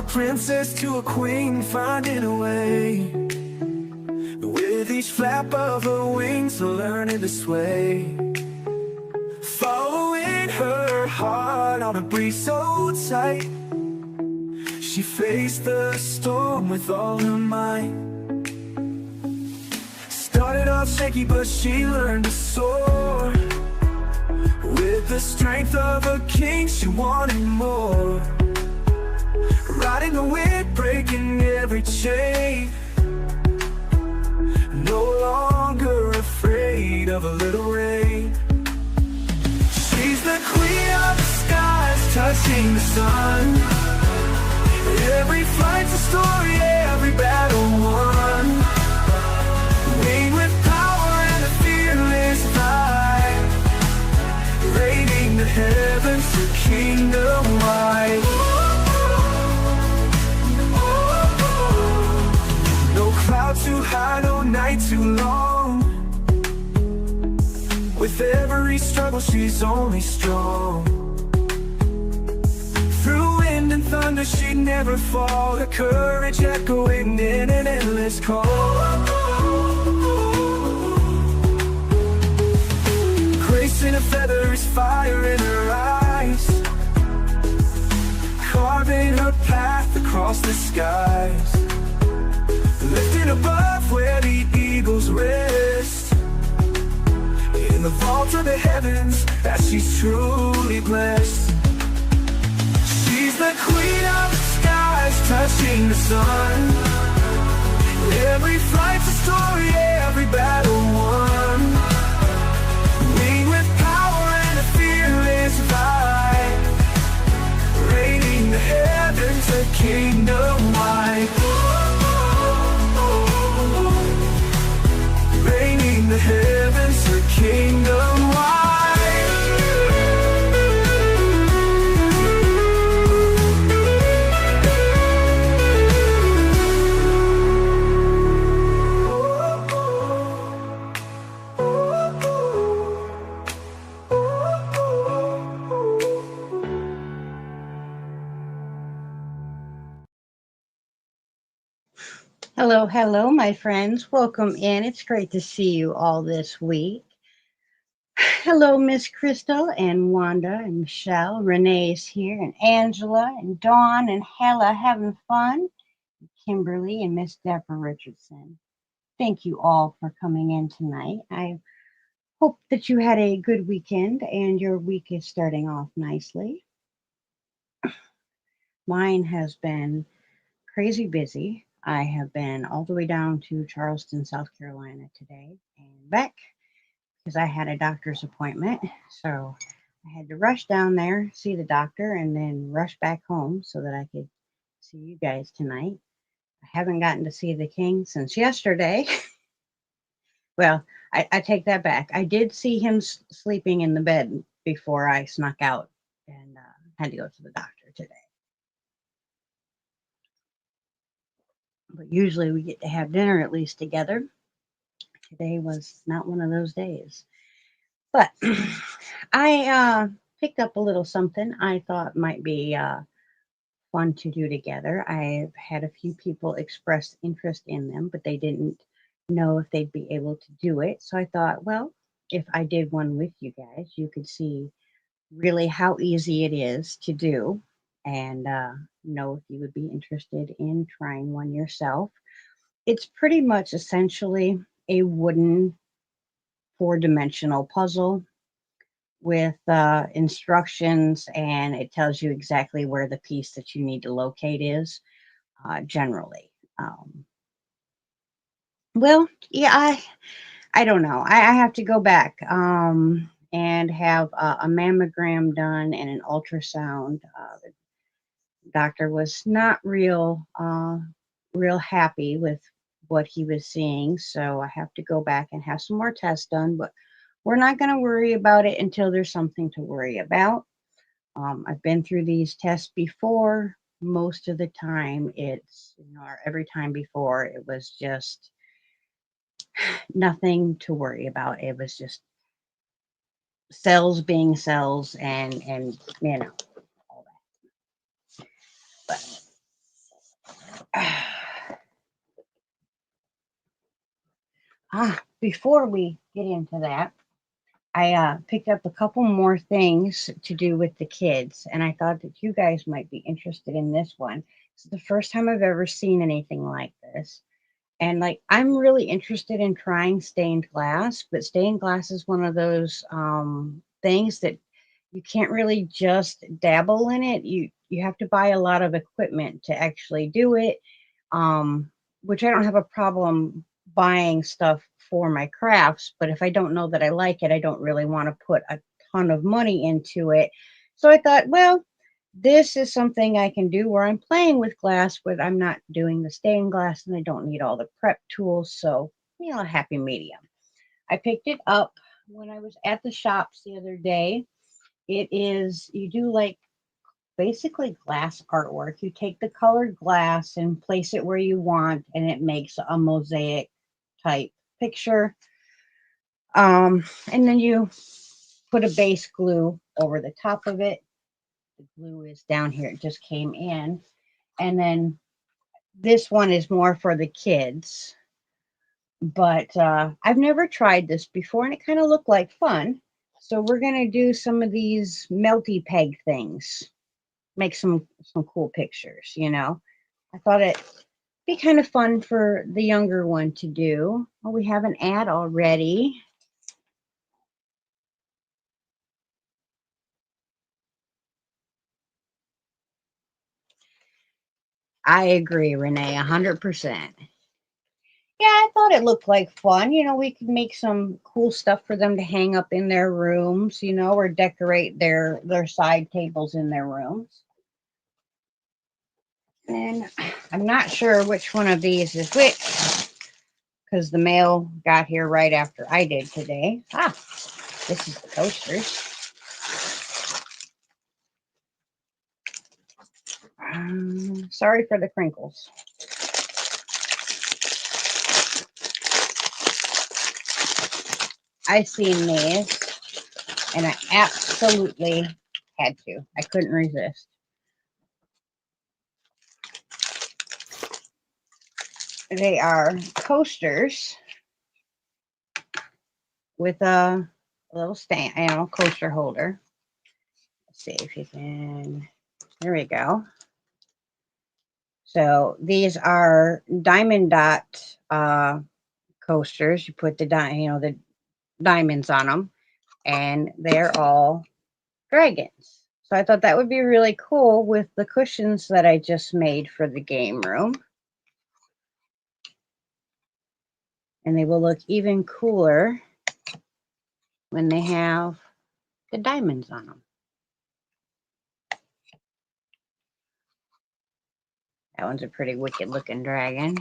princess to a queen, finding a way. With each flap of her wings, learning to sway. Following her heart on a breeze so tight, she faced the storm with all her might. Started off shaky, but she learned to soar. With the strength of a king, she wanted more. Riding the wind, breaking every chain. No longer afraid of a little rain. She's the queen of the skies, touching the sun. Every flight's a story, every battle won. Winged with power and a fearless vibe, raiding the heavens to kingdom wide. No cloud too high, no night too long. With every struggle, she's only strong. Through wind and thunder, she'd never fall. Her courage echoing in an endless call. Grace in a feather is fire in her eyes, carving her path across the skies. Lifted above where the eagles rest, in the vault of the heavens, that she's truly blessed. She's the queen of the skies, touching the sun. Every flight's a story, every battle won. Winged with power and a fearless vibe, raiding the heavens, a kingdom wide. Reigning the heavens, her kingdom wide. Hello, hello, my friends. Welcome in. It's great to see you all this week. Hello, Miss Crystal and Wanda and Michelle. Renee's here, and Angela and Dawn and Hella having fun. Kimberly and Miss Deborah Richardson. Thank you all for coming in tonight. I hope that you had a good weekend and your week is starting off nicely. Mine has been crazy busy. I have been all the way down to Charleston, South Carolina today and back because I had a doctor's appointment. So I had to rush down there, see the doctor, and then rush back home so that I could see you guys tonight. I haven't gotten to see the king since yesterday. Well, I take that back. I did see him sleeping in the bed before I snuck out and had to go to the doctor today. But usually we get to have dinner at least together. Today was not one of those days. But I picked up a little something I thought might be fun to do together. I've had a few people express interest in them, but they didn't know if they'd be able to do it. So I thought, well, if I did one with you guys, you could see really how easy it is to do and know if you would be interested in trying one yourself. It's pretty much essentially a wooden four-dimensional puzzle with instructions, and it tells you exactly where the piece that you need to locate is generally. Well, yeah, I don't know. I have to go back and have a mammogram done and an ultrasound. The doctor was not real happy with what he was seeing, so I have to go back and have some more tests done. But we're not going to worry about it until there's something to worry about. I've been through these tests before. Most of the time, or every time before, it was just nothing to worry about. It was just cells being cells and all that. But Before we get into that, I picked up a couple more things to do with the kids, and I thought that you guys might be interested in this one. It's the first time I've ever seen anything like this. And like, I'm really interested in trying stained glass, but stained glass is one of those things that you can't really just dabble in it. You have to buy a lot of equipment to actually do it. Which I don't have a problem buying stuff for my crafts, but if I don't know that I like it, I don't really want to put a ton of money into it. So I thought, well, this is something I can do where I'm playing with glass, but I'm not doing the stained glass and I don't need all the prep tools. So, a happy medium. I picked it up when I was at the shops the other day. It is, you do like basically glass artwork. You take the colored glass and place it where you want, and it makes a mosaic type picture. And then you put a base glue over the top of it. The glue is down here, it just came in. And then this one is more for the kids. But I've never tried this before, and it kind of looked like fun. So we're going to do some of these melty peg things. Make some cool pictures, I thought it'd be kind of fun for the younger one to do. Oh, we have an ad already. I agree, Renee, 100%. Yeah, I thought it looked like fun. We could make some cool stuff for them to hang up in their rooms, or decorate their side tables in their rooms. And I'm not sure which one of these is which, because the mail got here right after I did today. This is the coasters. Sorry for the crinkles. I seen these, and I absolutely had to. I couldn't resist. They are coasters with a little stand, coaster holder. Let's see if you can. There we go. So these are diamond dot coasters. You put the the diamonds on them, and they're all dragons. So I thought that would be really cool with the cushions that I just made for the game room. And they will look even cooler when they have the diamonds on them. That one's a pretty wicked looking dragon.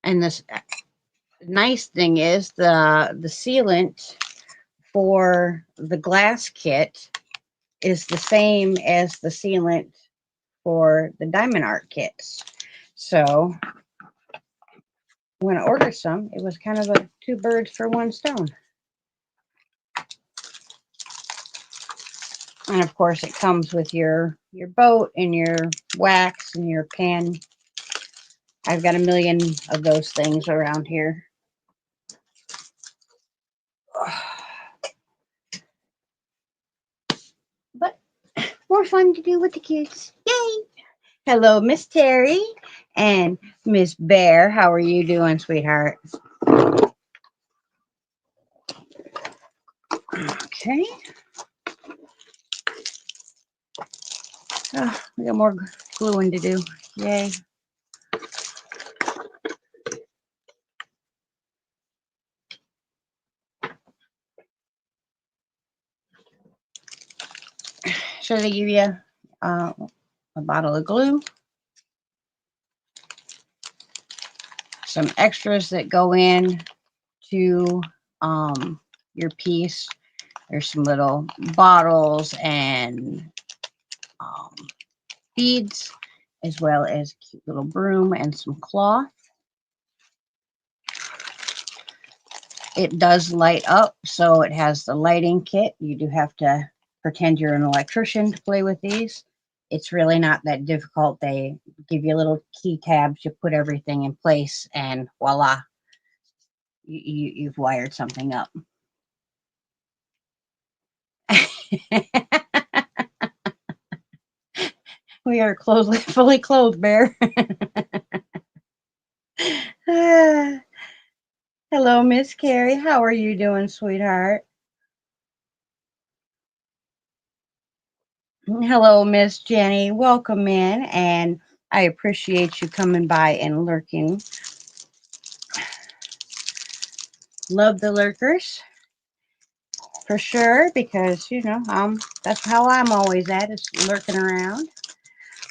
And this nice thing is the sealant for the glass kit is the same as the sealant for the diamond art kits. So when I ordered some, it was kind of a 2 birds for 1 stone. And of course it comes with your boat and your wax and your pen. I've got a million of those things around here. But more fun to do with the kids. Yay! Hello, Miss Terry and Miss Bear. How are you doing, sweetheart? Okay. Oh, we got more gluing to do. Yay. So they give you a bottle of glue, some extras that go in to your piece. There's some little bottles and beads, as well as a cute little broom and some cloth. It does light up, so it has the lighting kit. You do have to pretend you're an electrician to play with these. It's really not that difficult. They give you little key tabs. You put everything in place, and voila, you've wired something up. We are fully clothed, Bear. Hello, Miss Carrie. How are you doing, sweetheart? Hello, Miss Jenny. Welcome in, and I appreciate you coming by and lurking. Love the lurkers for sure, because that's how I'm always at, is lurking around.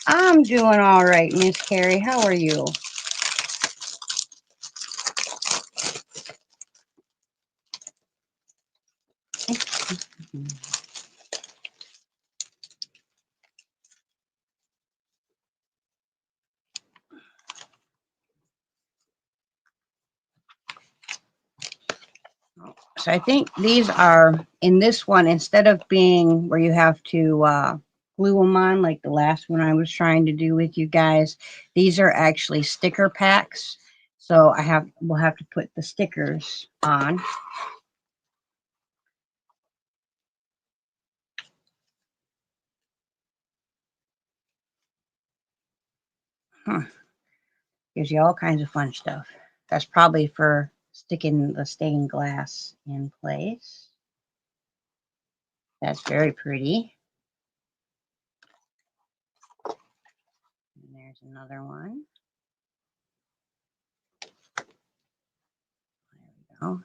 I'm doing all right, Miss Carrie. How are you? So I think these are, in this one, instead of being where you have to glue them on like the last one I was trying to do with you guys, these are actually sticker packs. So we'll have to put the stickers on. Gives you all kinds of fun stuff. That's probably for sticking the stained glass in place. That's very pretty. And there's another one. There we go.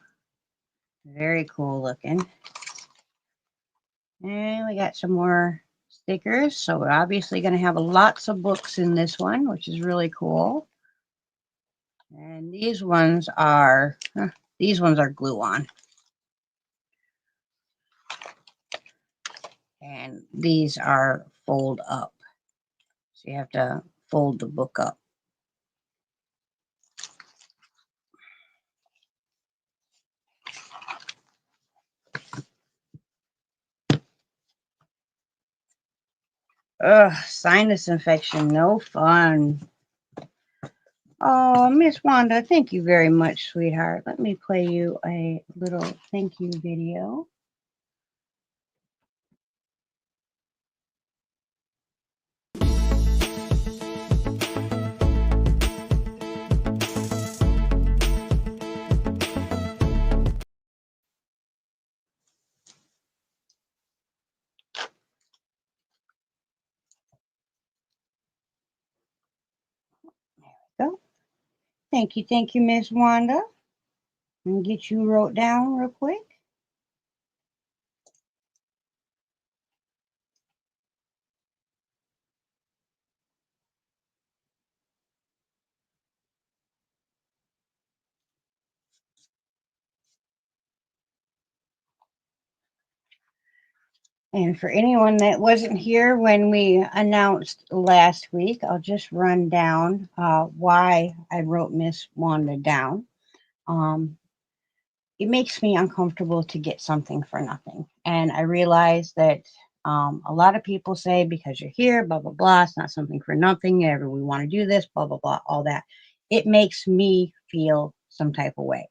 Very cool looking. And we got some more stickers. So we're obviously going to have lots of books in this one, which is really cool. And these ones are glue on. And these are fold up. So you have to fold the book up. Ugh, sinus infection, no fun. Oh, Miss Wanda, thank you very much, sweetheart. Let me play you a little thank you video. There we go. Thank you, Miss Wanda. And get you wrote down real quick. And for anyone that wasn't here when we announced last week, I'll just run down why I wrote Miss Wanda down. It makes me uncomfortable to get something for nothing. And I realize that a lot of people say, because you're here, blah, blah, blah, it's not something for nothing. Ever we want to do this, blah, blah, blah, all that. It makes me feel some type of way.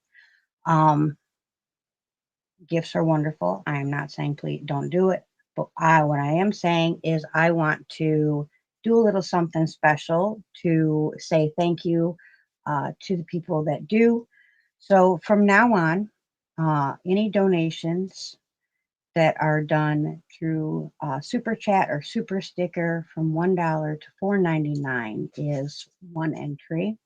Gifts are wonderful. I am not saying please don't do it. But what I am saying is I want to do a little something special to say thank you to the people that do. So from now on, any donations that are done through Super Chat or Super Sticker from $1 to $4.99 is one entry.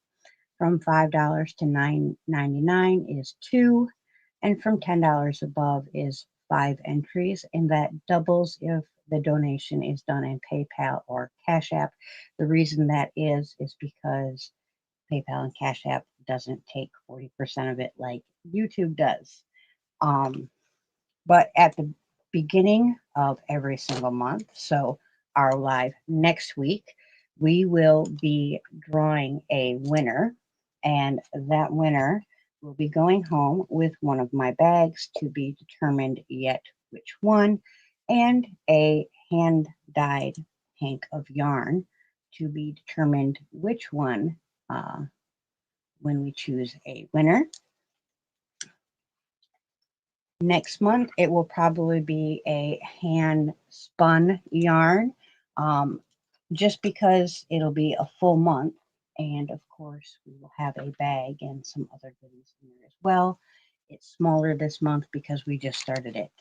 From $5 to $9.99 is two. And from $10 above is 5 entries. And that doubles if the donation is done in PayPal or Cash App. The reason that is because PayPal and Cash App doesn't take 40% of it like YouTube does. But at the beginning of every single month, so our live next week, we will be drawing a winner, and that winner will be going home with one of my bags, to be determined yet which one. and a hand-dyed hank of yarn to be determined which one when we choose a winner. Next month, it will probably be a hand spun yarn, just because it'll be a full month. And of course, we will have a bag and some other goodies in there as well. It's smaller this month because we just started it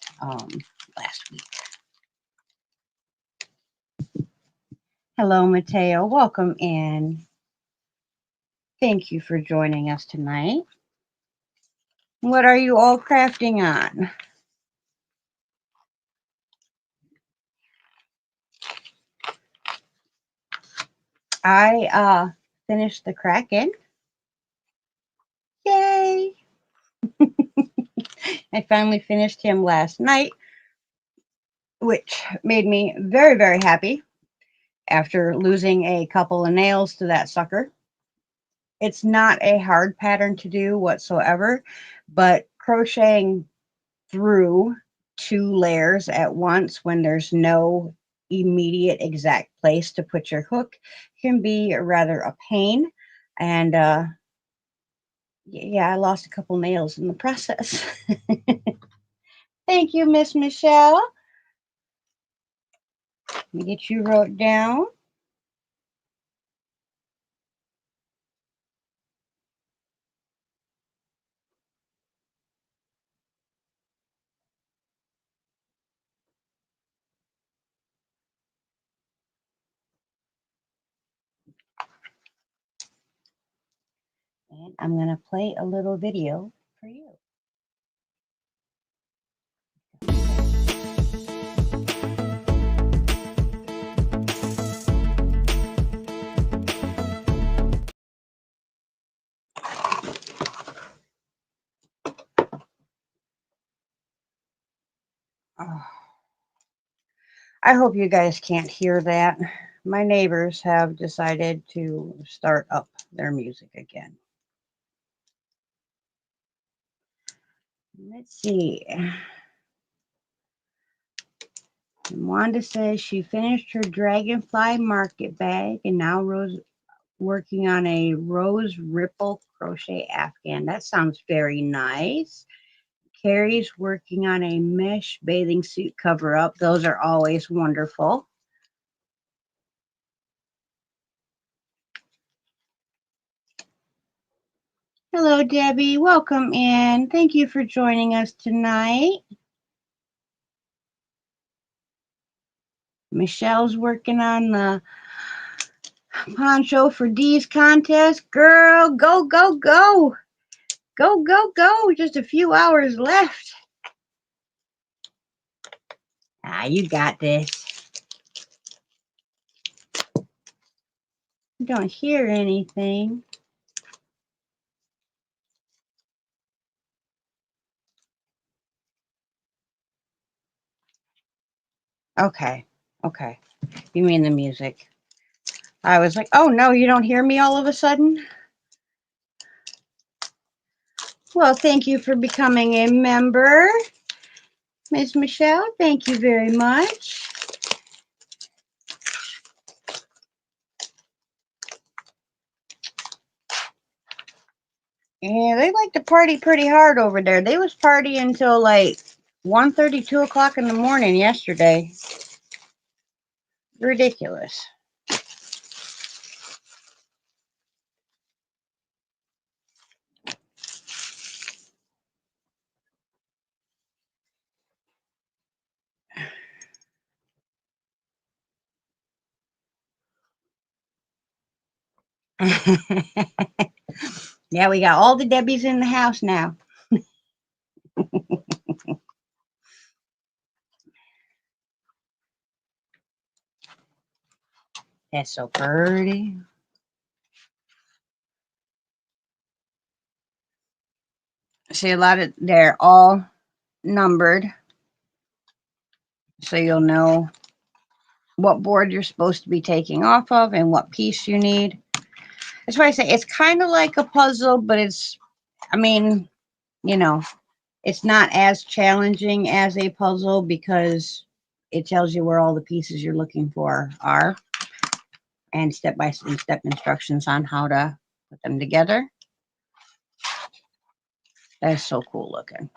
last week. Hello, Mateo. Welcome in. Thank you for joining us tonight. What are you all crafting on? I finished the Kraken. Yay! I finally finished him last night, which made me very, very happy after losing a couple of nails to that sucker. It's not a hard pattern to do whatsoever, but crocheting through 2 layers at once when there's no immediate exact place to put your hook can be rather a pain. And yeah, I lost a couple nails in the process. Thank you, Miss Michelle. Let me get you wrote down. And I'm going to play a little video for you. Oh, I hope you guys can't hear that. My neighbors have decided to start up their music again. Let's see. Wanda says she finished her dragonfly market bag and now working on a rose ripple crochet afghan. That sounds very nice. Carrie's working on a mesh bathing suit cover up. Those are always wonderful. Hello, Debbie. Welcome in. Thank you for joining us tonight. Michelle's working on the poncho for Dee's contest. Girl, go, go, go. Go, go, go. Just a few hours left. Ah, you got this. I don't hear anything. Okay. Okay. You mean the music. I was like, oh no, you don't hear me all of a sudden? Well, thank you for becoming a member. Ms. Michelle, thank you very much. Yeah, they like to party pretty hard over there. They was partying until like 1:30, 2 o'clock in the morning yesterday. Ridiculous. Yeah, we got all the Debbies in the house now. That's so pretty. See, a lot of, they're all numbered, so you'll know what board you're supposed to be taking off of and what piece you need. That's why I say it's kind of like a puzzle, but it's, I mean, you know, it's not as challenging as a puzzle because it tells you where all the pieces you're looking for are, and step-by-step instructions on how to put them together. That's so cool looking.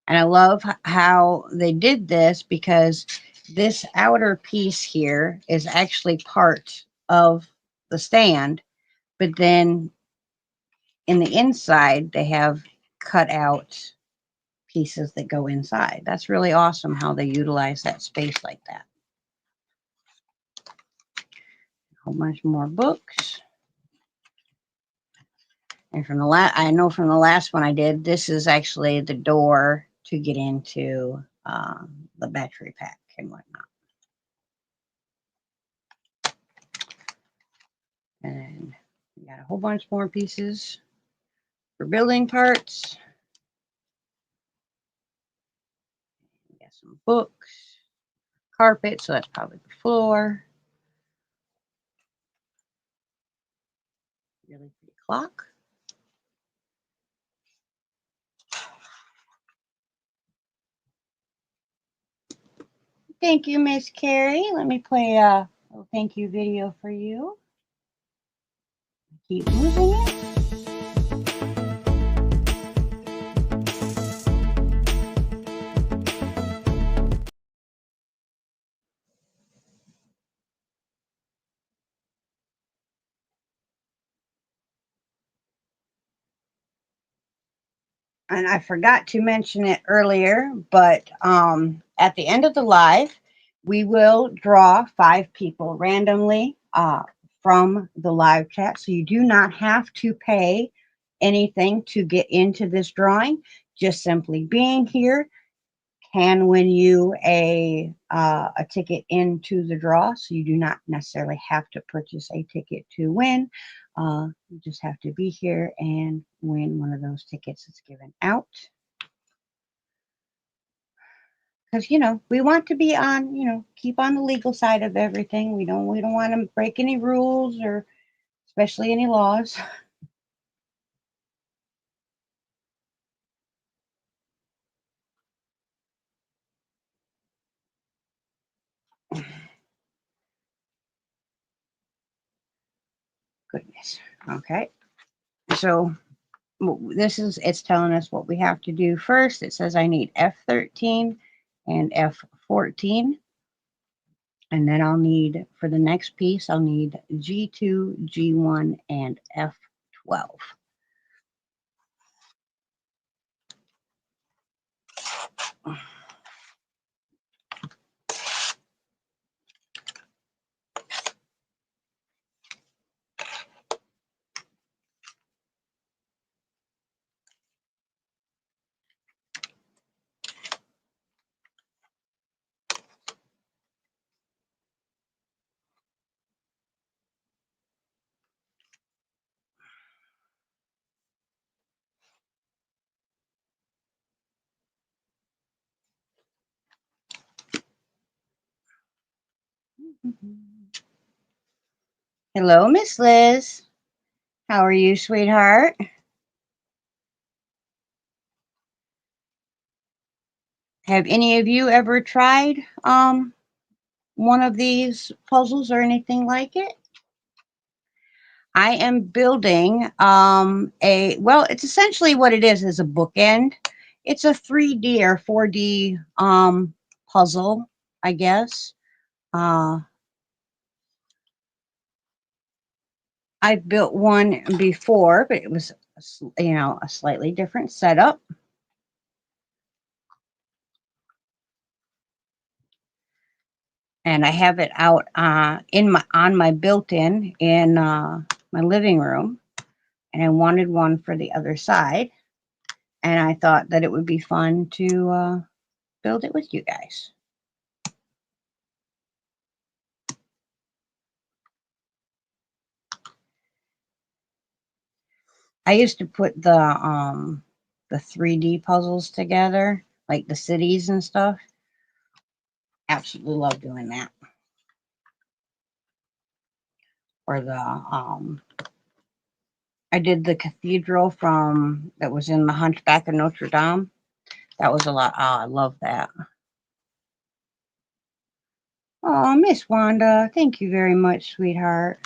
And I love how they did this, because this outer piece here is actually part of the stand, but then in the inside, they have cut out pieces that go inside. That's really awesome how they utilize that space like that. A whole bunch more books. And from the I know from the last one I did, this is actually the door to get into the battery pack and whatnot. And we got a whole bunch more pieces for building parts. We got some books, carpet, so that's probably the floor. Really pretty clock. Thank you, Miss Carrie. Let me play a little thank you video for you. Keep moving it. And I forgot to mention it earlier, but at the end of the live, we will draw 5 people randomly from the live chat. So you do not have to pay anything to get into this drawing. Just simply being here can win you a ticket into the draw. So you do not necessarily have to purchase a ticket to win. You just have to be here and win one of those tickets that's given out. Because, you know, we want to be on, you know, keep on the legal side of everything. We don't want to break any rules, or especially any laws. Goodness. Okay. So it's telling us what we have to do first. It says I need F13 and F14. And then I'll need, for the next piece, I'll need G2, G1, and F12. Hello, Miss Liz. How are you, sweetheart? Have any of you ever tried one of these puzzles or anything like it? I am building well, it's essentially what it is a bookend. It's a 3D or 4D puzzle, I guess. I've built one before, but it was, you know, a slightly different setup. And I have it out on my built-in in my living room, and I wanted one for the other side, and I thought that it would be fun to build it with you guys. I used to put the 3D puzzles together, like the cities and stuff. Absolutely love doing that. Or the I did the cathedral that was in the Hunchback of Notre Dame. That was a lot. Oh, I love that. Oh, Miss Wanda, thank you very much, sweetheart.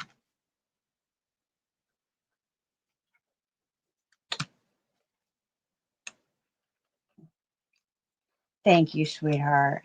Thank you, sweetheart.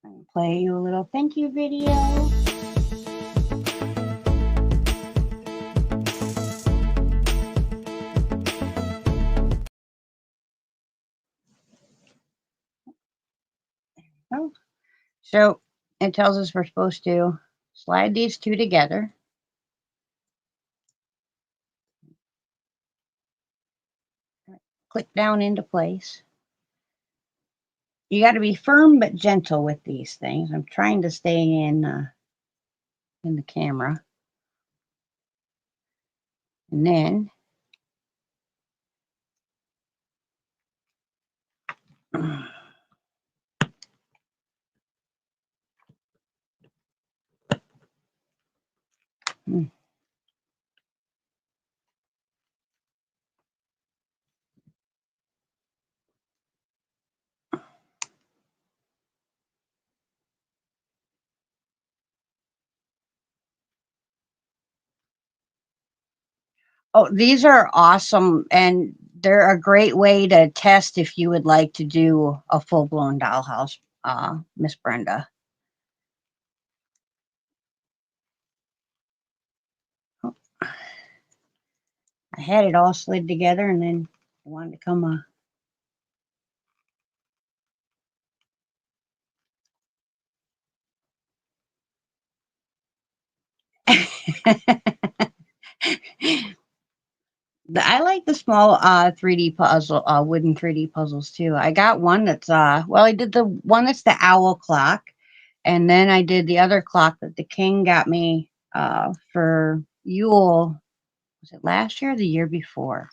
I'm gonna play you a little thank you video. Oh, so it tells us we're supposed to slide these two together. Click down into place. You got to be firm but gentle with these things. I'm trying to stay in the camera. And then oh, these are awesome, and they're a great way to test if you would like to do a full-blown dollhouse, Miss Brenda. Oh, I had it all slid together, and then I wanted to come I like the small 3D puzzle, wooden 3D puzzles too. I got one that's well, I did the one that's the owl clock, and then I did the other clock that the king got me for Yule. Was it last year or the year before?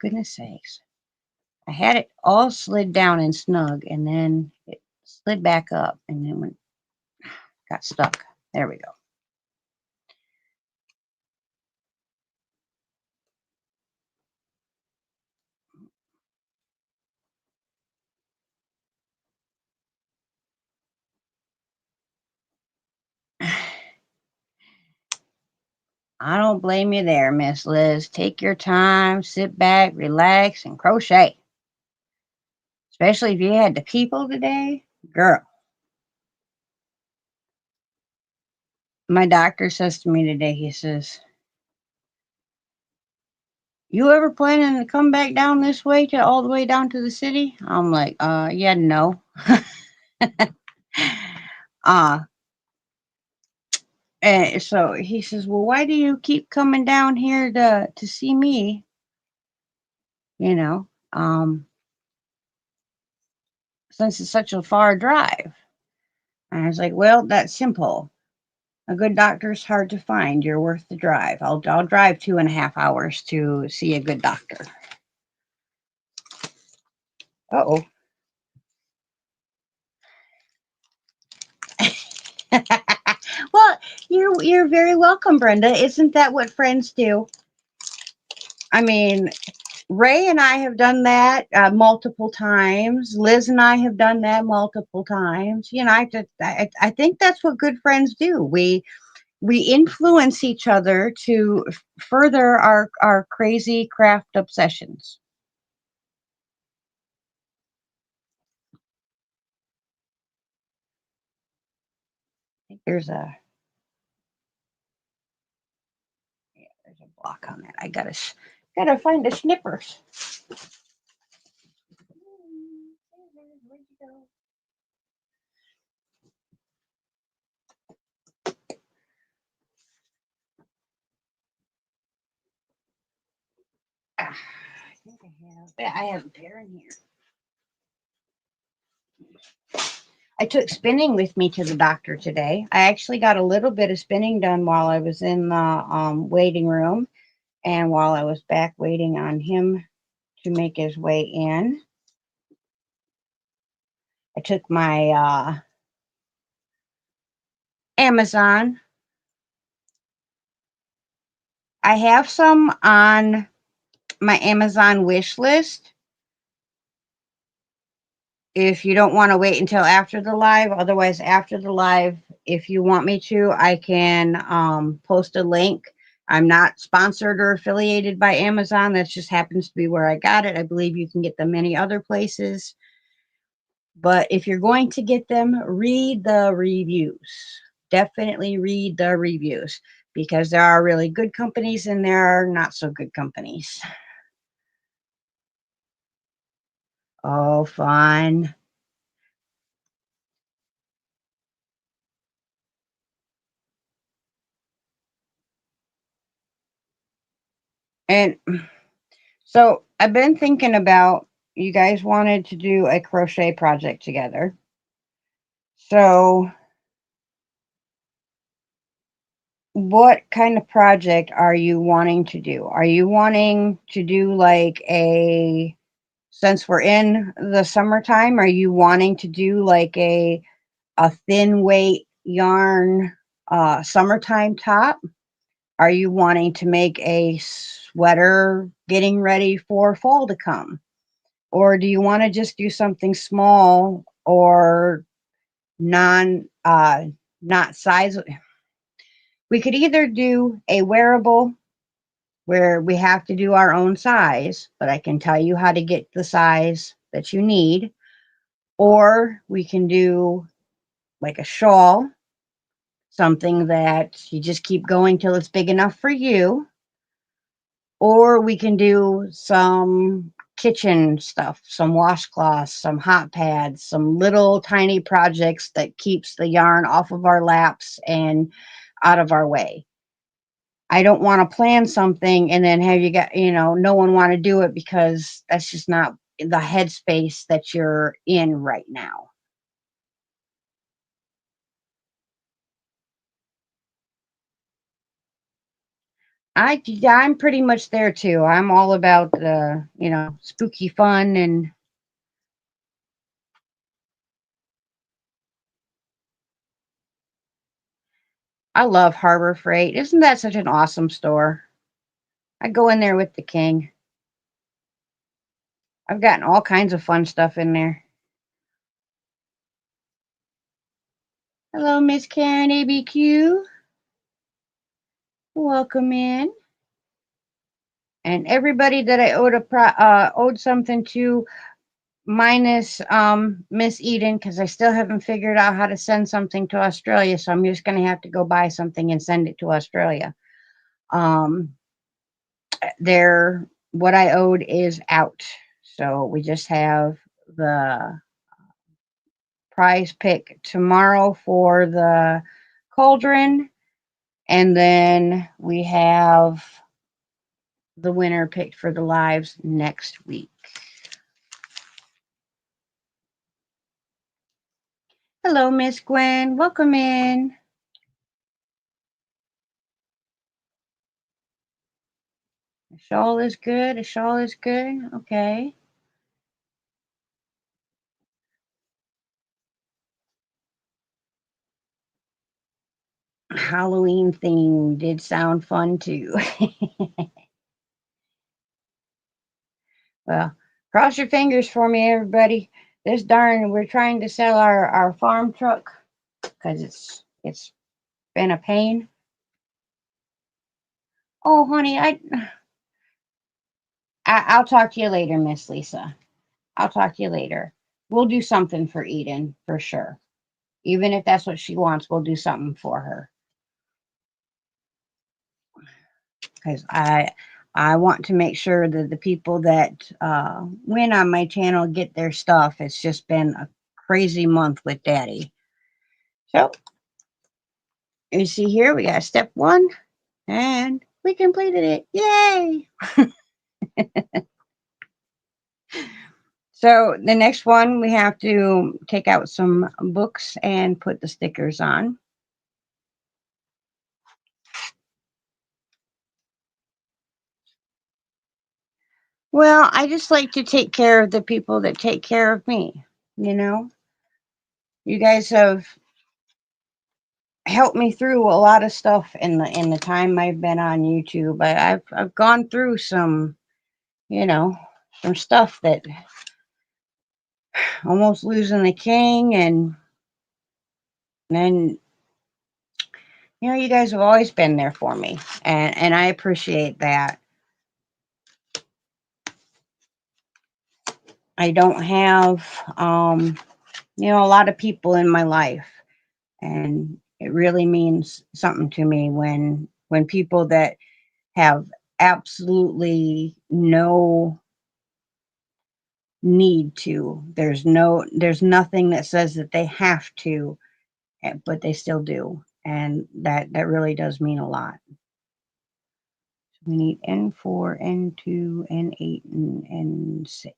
Goodness sakes. I had it all slid down and snug, and then it slid back up, and then got stuck. There we go. I don't blame you there, Miss Liz. Take your time, sit back, relax, and crochet. Especially if you had the people today. Girl, my doctor says to me today, he says, you ever planning to come back down this way to all the way down to the city? I'm like, yeah, no. uh, and so he says, well, why do you keep coming down here to see me? You know, since it's such a far drive. And I was like, well, that's simple. A good doctor's hard to find. You're worth the drive. I'll drive 2.5 hours to see a good doctor. Uh-oh. Well, you're very welcome, Brenda. Isn't that what friends do? I mean, Ray and I have done that multiple times. Liz and I have done that multiple times. You know, I think that's what good friends do. We influence each other to further our crazy craft obsessions. I think there's a block on that. I gotta find the snippers. Where'd you go? I think I have a pair in here. I took spinning with me to the doctor today. I actually got a little bit of spinning done while I was in the waiting room. And while I was back waiting on him to make his way in, I took my Amazon. I have some on my Amazon wish list. If you don't want to wait until after the live, otherwise after the live, if you want me to, I can post a link. I'm not sponsored or affiliated by Amazon. That just happens to be where I got it. I believe you can get them many other places. But if you're going to get them, read the reviews. Definitely read the reviews, because there are really good companies and there are not so good companies. Oh, fun. And so I've been thinking about, you guys wanted to do a crochet project together. So what kind of project are you wanting to do? Are you wanting to do like since we're in the summertime, are you wanting to do like a thin weight yarn summertime top? Are you wanting to make a sweater getting ready for fall to come? Or do you want to just do something small or not size? We could either do a wearable where we have to do our own size, but I can tell you how to get the size that you need, or we can do like a shawl, something that you just keep going till it's big enough for you, or we can do some kitchen stuff, some washcloths, some hot pads, some little tiny projects that keeps the yarn off of our laps and out of our way. I don't want to plan something and then have you got, no one want to do it, because that's just not the headspace that you're in right now. I'm pretty much there too. I'm all about spooky fun, and I love Harbor Freight. Isn't that such an awesome store? I go in there with the king. I've gotten all kinds of fun stuff in there. Hello, Miss Karen ABQ. Welcome in. And everybody that I owed something to, minus Miss Eden, because I still haven't figured out how to send something to Australia, so I'm just going to have to go buy something and send it to Australia. What I owed is out, so we just have the prize pick tomorrow for the cauldron, and then we have the winner picked for the lives next week. Hello, Miss Gwen. Welcome in. A shawl is good. A shawl is good. Okay. Halloween theme did sound fun too. Well, cross your fingers for me, everybody. We're trying to sell our farm truck because it's been a pain. Oh, honey, I'll talk to you later, Miss Lisa. I'll talk to you later. We'll do something for Eden for sure. Even if that's what she wants, we'll do something for her. Because I want to make sure that the people that win on my channel get their stuff. It's just been a crazy month with Daddy. So you see here, we got step 1, and we completed it. Yay! So the next one, we have to take out some books and put the stickers on. Well, I just like to take care of the people that take care of me. You know, you guys have helped me through a lot of stuff in the time I've been on YouTube. I've gone through some, you know, some stuff that almost losing the king, and then you guys have always been there for me, and I appreciate that. I don't have a lot of people in my life, and it really means something to me when people that have absolutely no need to. There's nothing that says that they have to, but they still do. And that really does mean a lot. We need N4, N2, N8, and N6.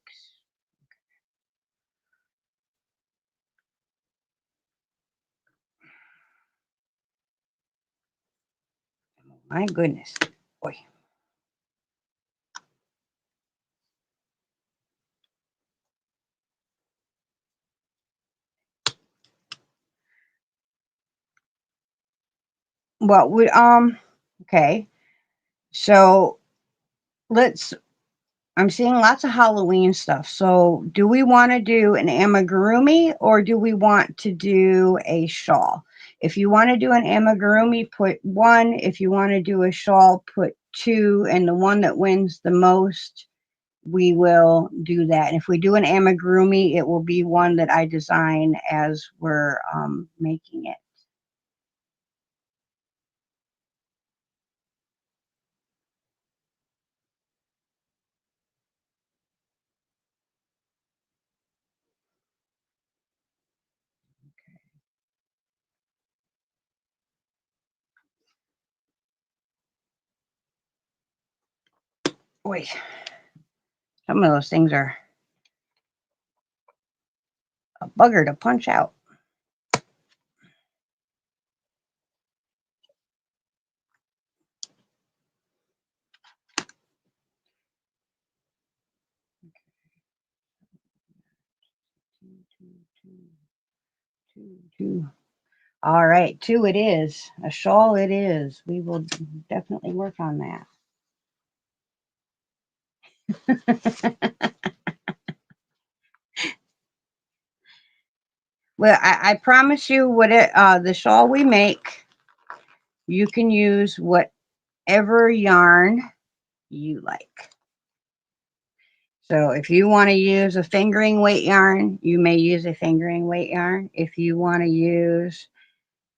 My goodness. Boy. Well, okay. So let's I'm seeing lots of Halloween stuff. So, do we want to do an amigurumi or do we want to do a shawl? If you want to do an amigurumi, put 1. If you want to do a shawl, put 2. And the one that wins the most, we will do that. And if we do an amigurumi, it will be one that I design as we're making it. Boy, some of those things are a bugger to punch out. Two. All right, 2 it is. A shawl it is. We will definitely work on that. Well, I promise you, the shawl we make, you can use whatever yarn you like. So if you want to use a fingering weight yarn, you may use a fingering weight yarn. If you want to use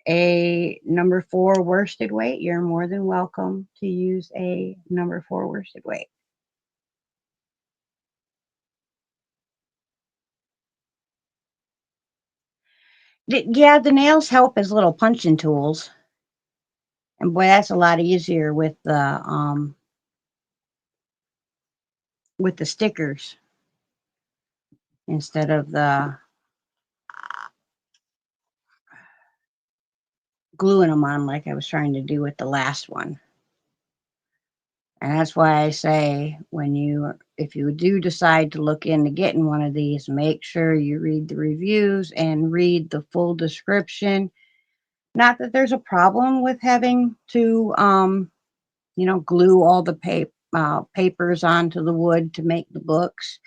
a number 4 worsted weight, you're more than welcome to use a number 4 worsted weight. Yeah, the nails help as little punching tools. And boy, that's a lot easier with the stickers instead of the gluing them on like I was trying to do with the last one. And that's why I say if you do decide to look into getting one of these, make sure you read the reviews and read the full description. Not that there's a problem with having to, glue all the papers onto the wood to make the books.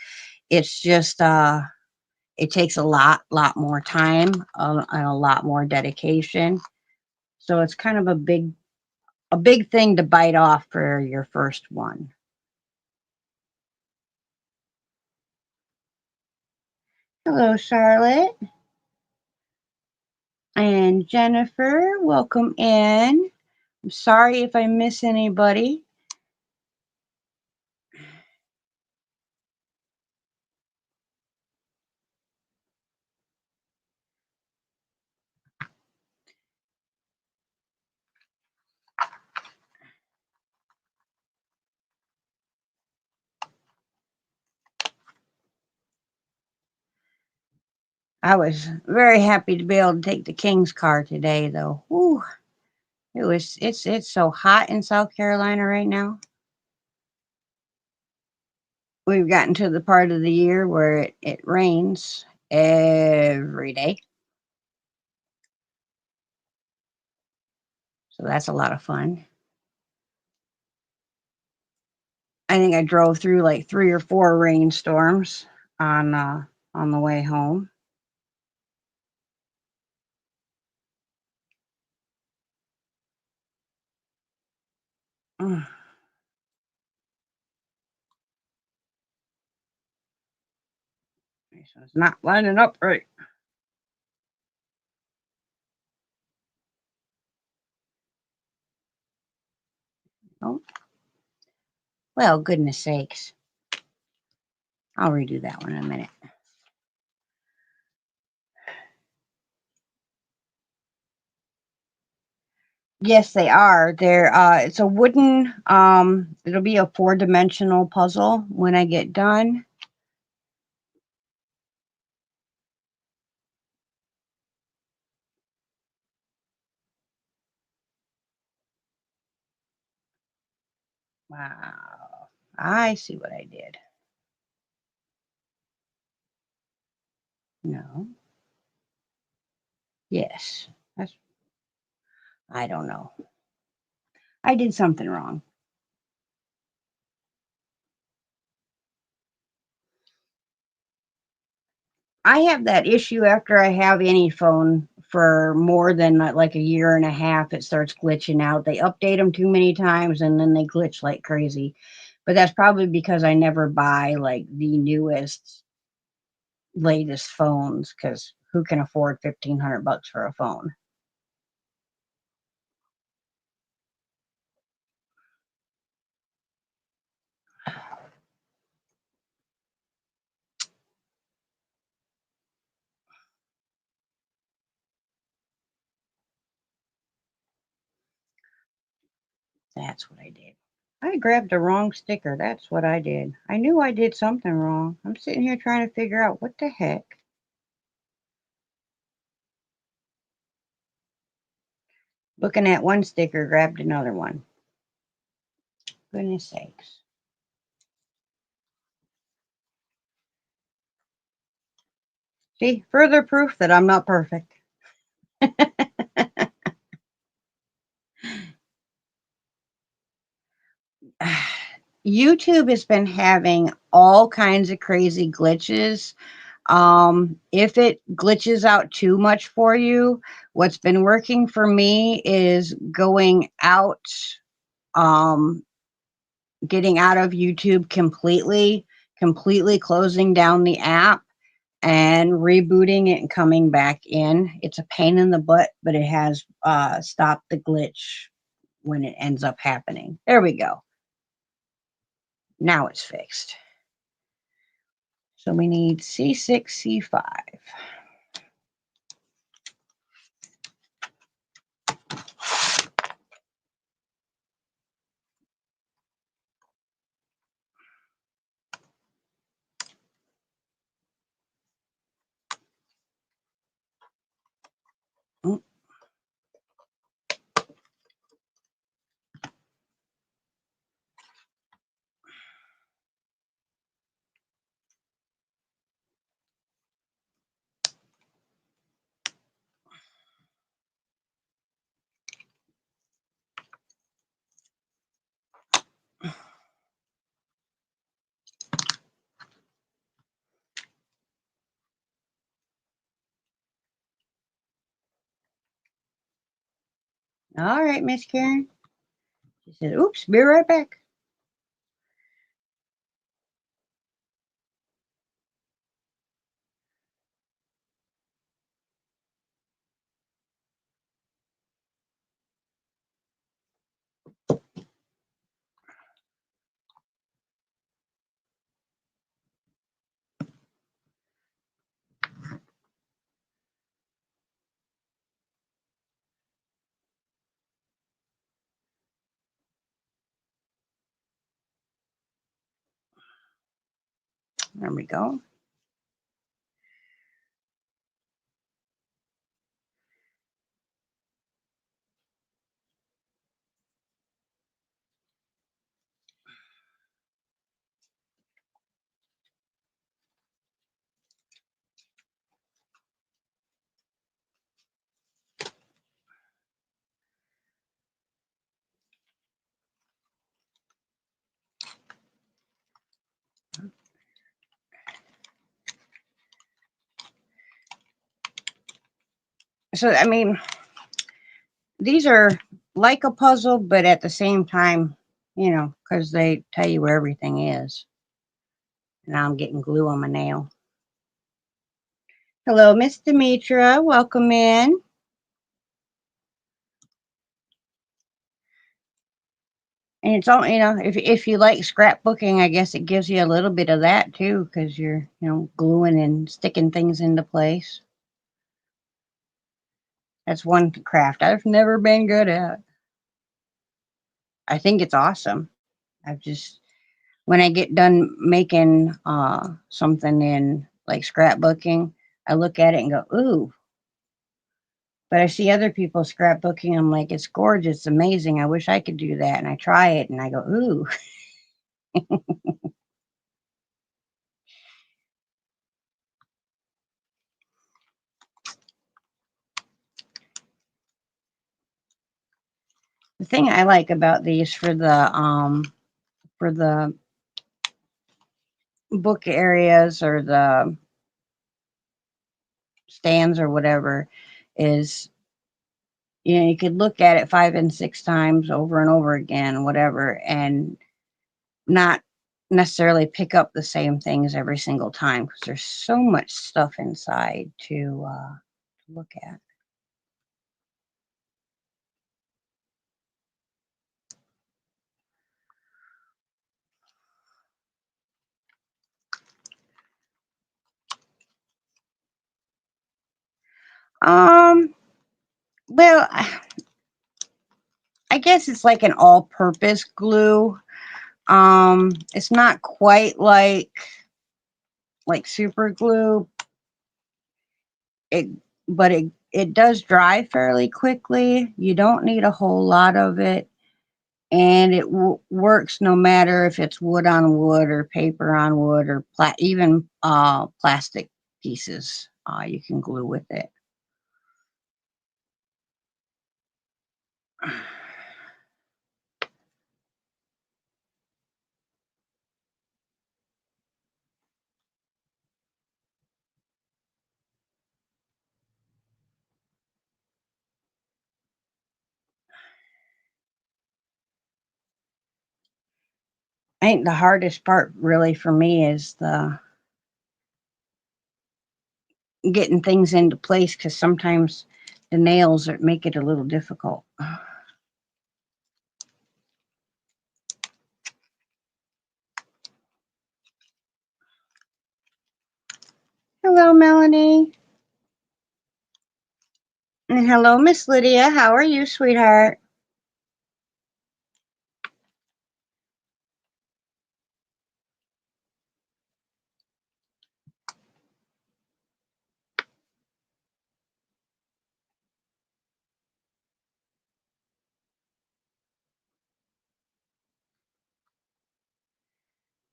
It's just, it takes a lot more time and a lot more dedication. So it's kind of a big thing to bite off for your first one. Hello, Charlotte and Jennifer. Welcome in. I'm sorry if I miss anybody. I was very happy to be able to take the King's car today, though. Whew, it's so hot in South Carolina right now. we've gotten to the part of the year where it rains every day. So that's a lot of fun. I think I drove through like 3 or 4 rainstorms on the way home. Mm, so it's not lining up right. Oh, well, goodness sakes. I'll redo that one in a minute. Yes, they are. They're it's a wooden it'll be a 4-dimensional puzzle when I get done. Wow. I see what I did. No. Yes. That's I don't know. I did something wrong. I have that issue after I have any phone for more than like a year and a half. It starts glitching out. They update them too many times and then they glitch like crazy. But that's probably because I never buy like the newest, latest phones because who can afford $1,500 for a phone? That's what I did. I grabbed the wrong sticker. That's what I did. I knew I did something wrong. I'm sitting here trying to figure out what the heck. Looking at one sticker, grabbed another one. Goodness sakes. See, further proof that I'm not perfect. YouTube has been having all kinds of crazy glitches. If it glitches out too much for you, what's been working for me is going out, um, getting out of YouTube completely closing down the app and rebooting it and coming back in. It's a pain in the butt, but it has stopped the glitch when it ends up happening. There we go. Now it's fixed. So we need C6, C5. Mm, All right, Miss Karen. She said, oops, be right back. There we go. So, I mean, these are like a puzzle, but at the same time, you know, because they tell you where everything is. Now I'm getting glue on my nail. Hello, Miss Demetra. Welcome in. And it's all, you know, if you like scrapbooking, I guess it gives you a little bit of that too, because you're, you know, gluing and sticking things into place. That's one craft I've never been good at. I think it's awesome. I've just, when I get done making something in like scrapbooking, I look at it and go, ooh. But I see other people scrapbooking. I'm like, it's gorgeous, amazing. I wish I could do that. And I try it and I go, ooh. The thing I like about these for the book areas or the stands or whatever is, you know, you could look at it 5 and 6 times over and over again, whatever, and not necessarily pick up the same things every single time because there's so much stuff inside to look at. Um, well, I guess it's like an all-purpose glue. It's not quite like super glue. It, but it does dry fairly quickly. You don't need a whole lot of it, and it works no matter if it's wood on wood or paper on wood or even plastic pieces. You can glue with it. I think the hardest part really for me is the getting things into place because sometimes the nails make it a little difficult. Hello, Melanie. And hello, Miss Lydia. How are you, sweetheart?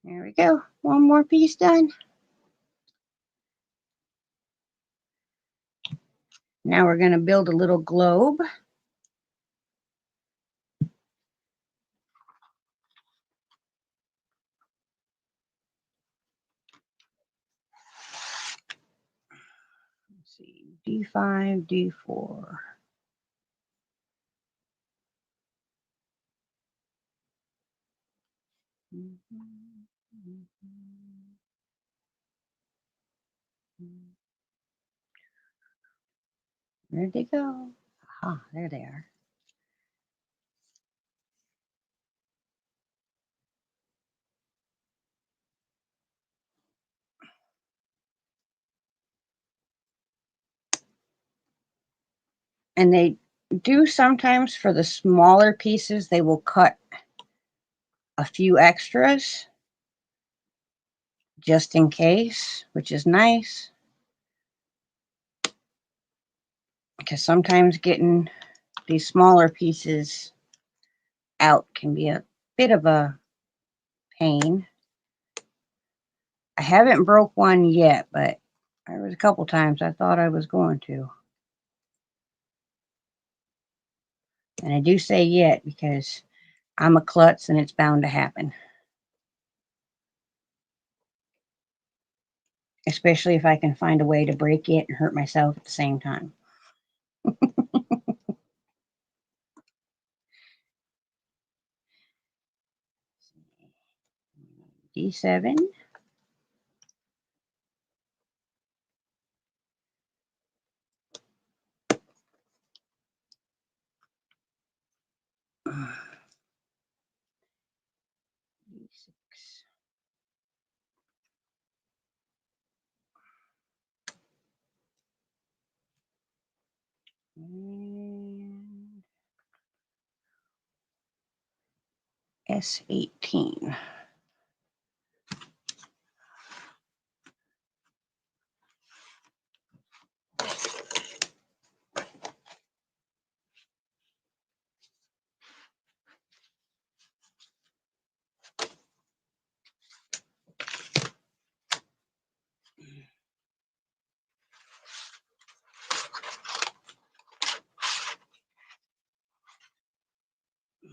There we go. One more piece done. Now we're going to build a little globe. Let's see, D5, D4. Where'd they go? Ah, there they are. And they do sometimes for the smaller pieces, they will cut a few extras just in case, which is nice. Because sometimes getting these smaller pieces out can be a bit of a pain. I haven't broke one yet, but there was a couple times I thought I was going to. And I do say yet because I'm a klutz and it's bound to happen. Especially if I can find a way to break it and hurt myself at the same time. D7. D6. And S18.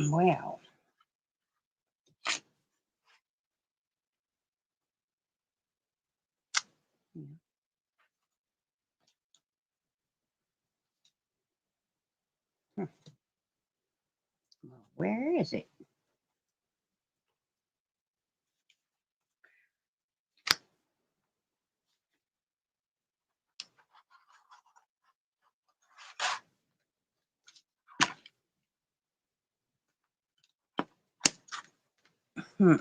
Well, where is it? Hmm.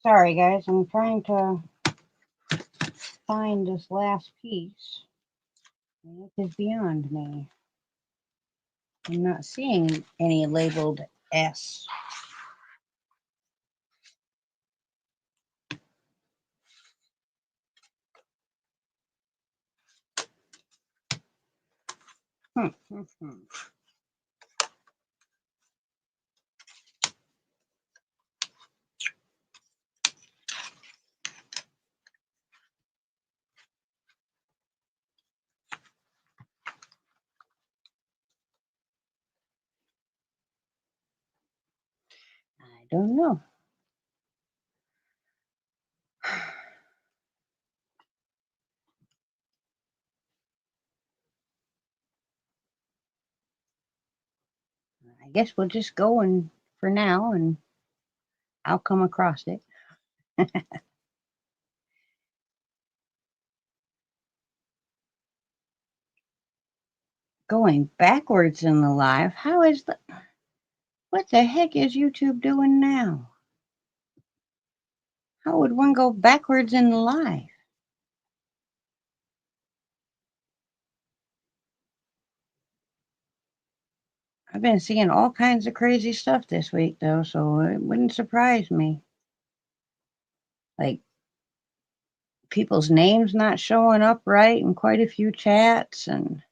Sorry, guys. I'm trying to find this last piece. It is beyond me. I'm not seeing any labeled S. Hmm. I don't know. I guess we'll just go and for now, and I'll come across it. Going backwards in the live. How is the? What the heck is YouTube doing now? How would one go backwards in the live? I've been seeing all kinds of crazy stuff this week, though, so it wouldn't surprise me. Like people's names not showing up right in quite a few chats, and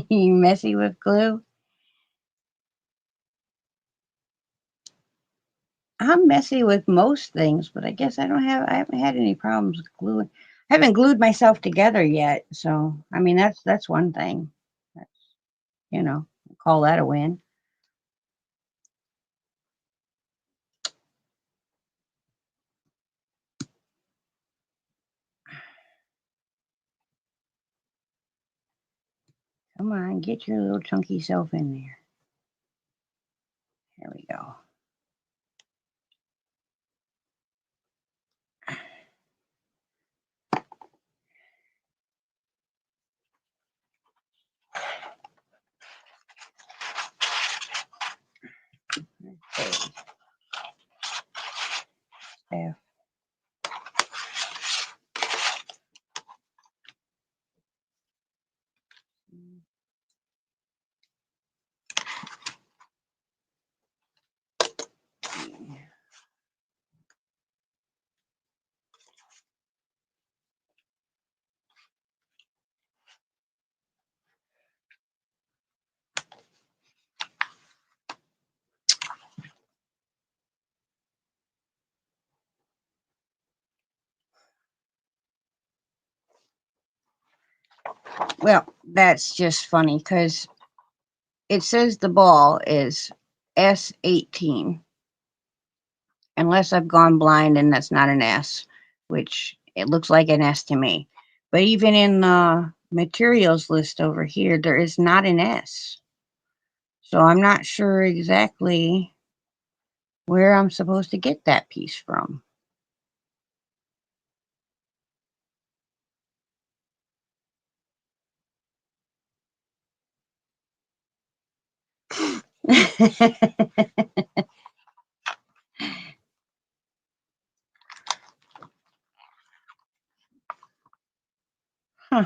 you messy with glue. I'm messy with most things, but I guess I haven't had any problems with gluing. I haven't glued myself together yet, so I mean that's one thing. That's, call that a win. Come on, get your little chunky self in there. There we go. Okay. There. Well, that's just funny because it says the ball is S18, unless I've gone blind and that's not an S, which it looks like an S to me. But even in the materials list over here, there is not an S. So I'm not sure exactly where I'm supposed to get that piece from. Huh.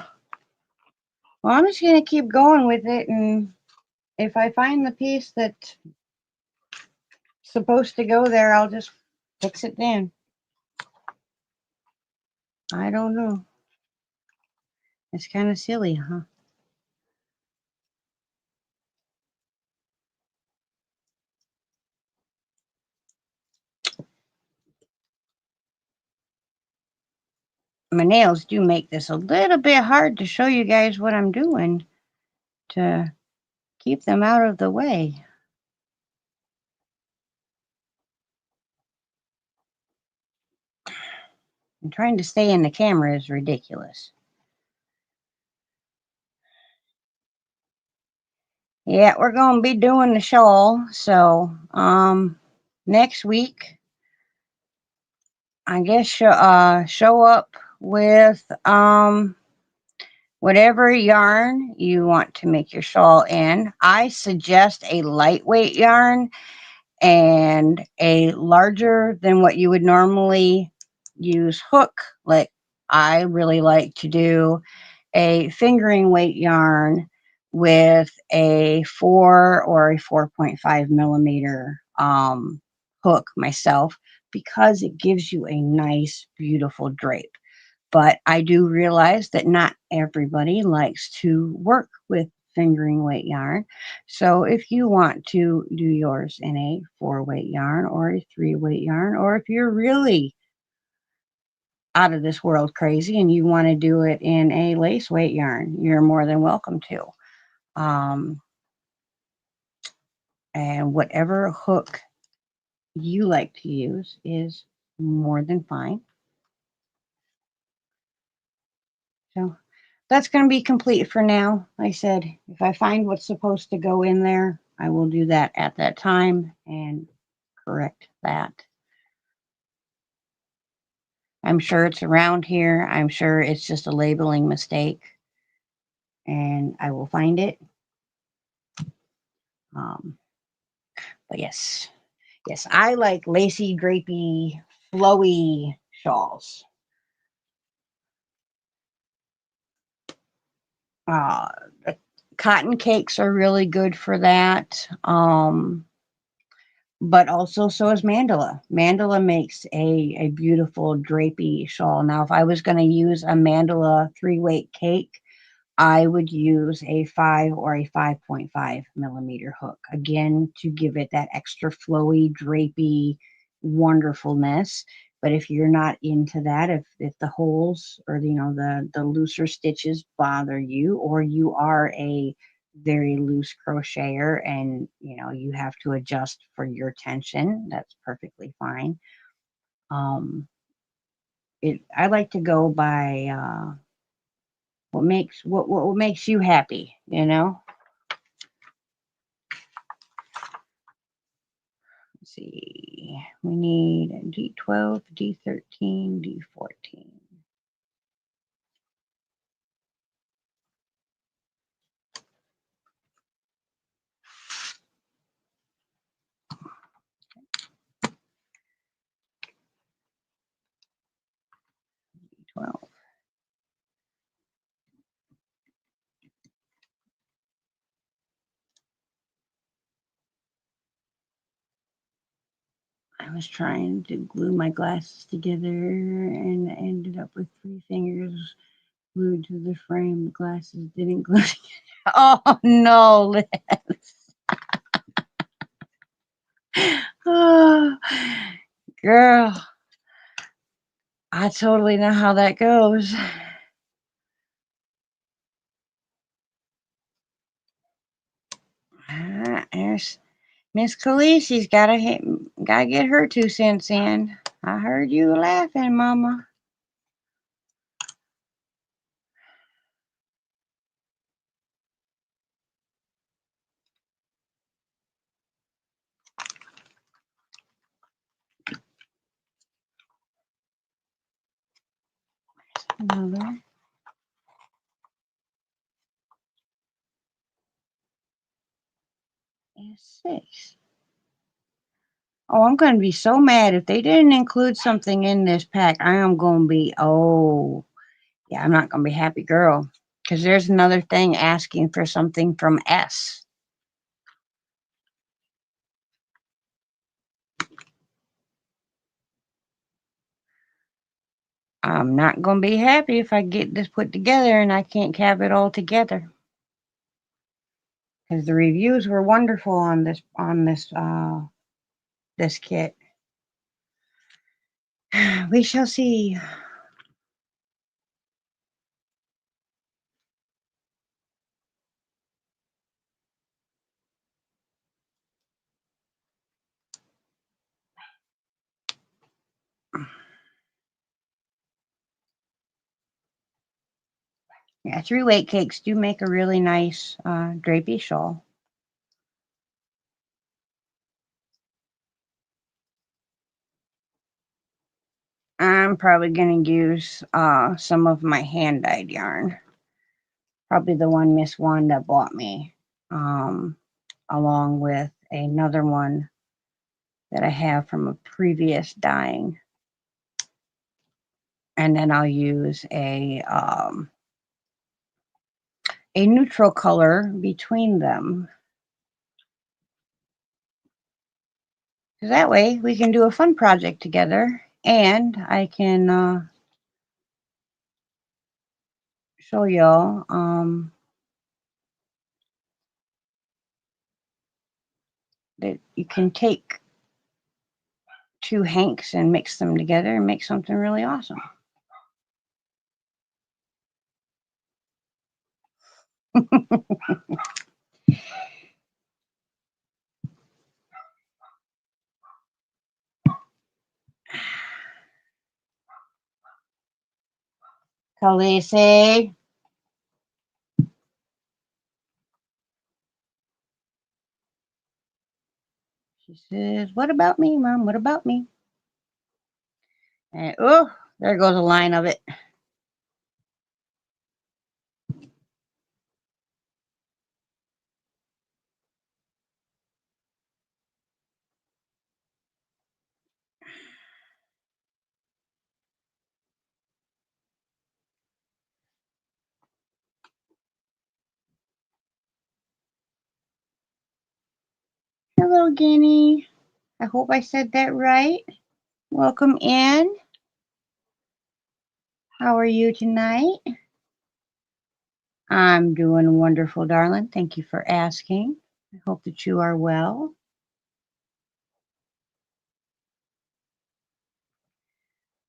Well, I'm just going to keep going with it, and if I find the piece that's supposed to go there, I'll just fix it then. I don't know. It's kind of silly, huh? My nails do make this a little bit hard to show you guys what I'm doing to keep them out of the way. And trying to stay in the camera is ridiculous. Yeah, we're going to be doing the shawl. So, next week, I guess show up with whatever yarn you want to make your shawl in. I suggest a lightweight yarn and a larger than what you would normally use hook. Like I really like to do a fingering weight yarn with a 4 or a 4.5 millimeter hook myself, because it gives you a nice, beautiful drape. But I do realize that not everybody likes to work with fingering weight yarn. So if you want to do yours in a 4-weight yarn or a 3-weight yarn, or if you're really out of this world crazy and you want to do it in a lace weight yarn, you're more than welcome to. Um, and whatever hook you like to use is more than fine. So that's going to be complete for now. Like I said, if I find what's supposed to go in there, I will do that at that time and correct that. I'm sure it's around here. I'm sure it's just a labeling mistake, and I will find it. Um, but yes, yes, I like lacy, drapey, flowy shawls. Uh, Cotton cakes are really good for that. But also so is mandala. Mandala makes a beautiful drapey shawl. Now, if I was going to use a mandala 3-weight cake, I would use a 5 or a 5.5 millimeter hook, again, to give it that extra flowy, drapey wonderfulness. But if you're not into that, if the holes or the looser stitches bother you, or you are a very loose crocheter and you have to adjust for your tension, that's perfectly fine. I like to go by what makes you happy, Let's see, we need D12, D13, D14. D12. I was trying to glue my glasses together and ended up with 3 fingers glued to the frame. The glasses didn't glue together. Oh no, Liz. Oh, girl, I totally know how that goes. There's Miss Khaleesi's gotta get her 2 cents in. I heard you laughing, Mama. Another S6. Oh, I'm going to be so mad if they didn't include something in this pack. I am going to be, oh, yeah, I'm not going to be happy, girl. Because there's another thing asking for something from S. I'm not going to be happy if I get this put together and I can't have it all together. Because the reviews were wonderful on this kit. We shall see. Yeah, 3-weight cakes do make a really nice drapey shawl. I'm probably going to use some of my hand-dyed yarn. Probably the one Miss Wanda bought me, along with another one that I have from a previous dyeing. And then I'll use a neutral color between them. So that way we can do a fun project together, and I can show y'all that you can take 2 hanks and mix them together and make something really awesome. Khaleesi. She says, "What about me, Mom? What about me?" And oh, there goes a line of it. Hello, Guinea. I hope I said that right. Welcome in. How are you tonight? I'm doing wonderful, darling. Thank you for asking. I hope that you are well.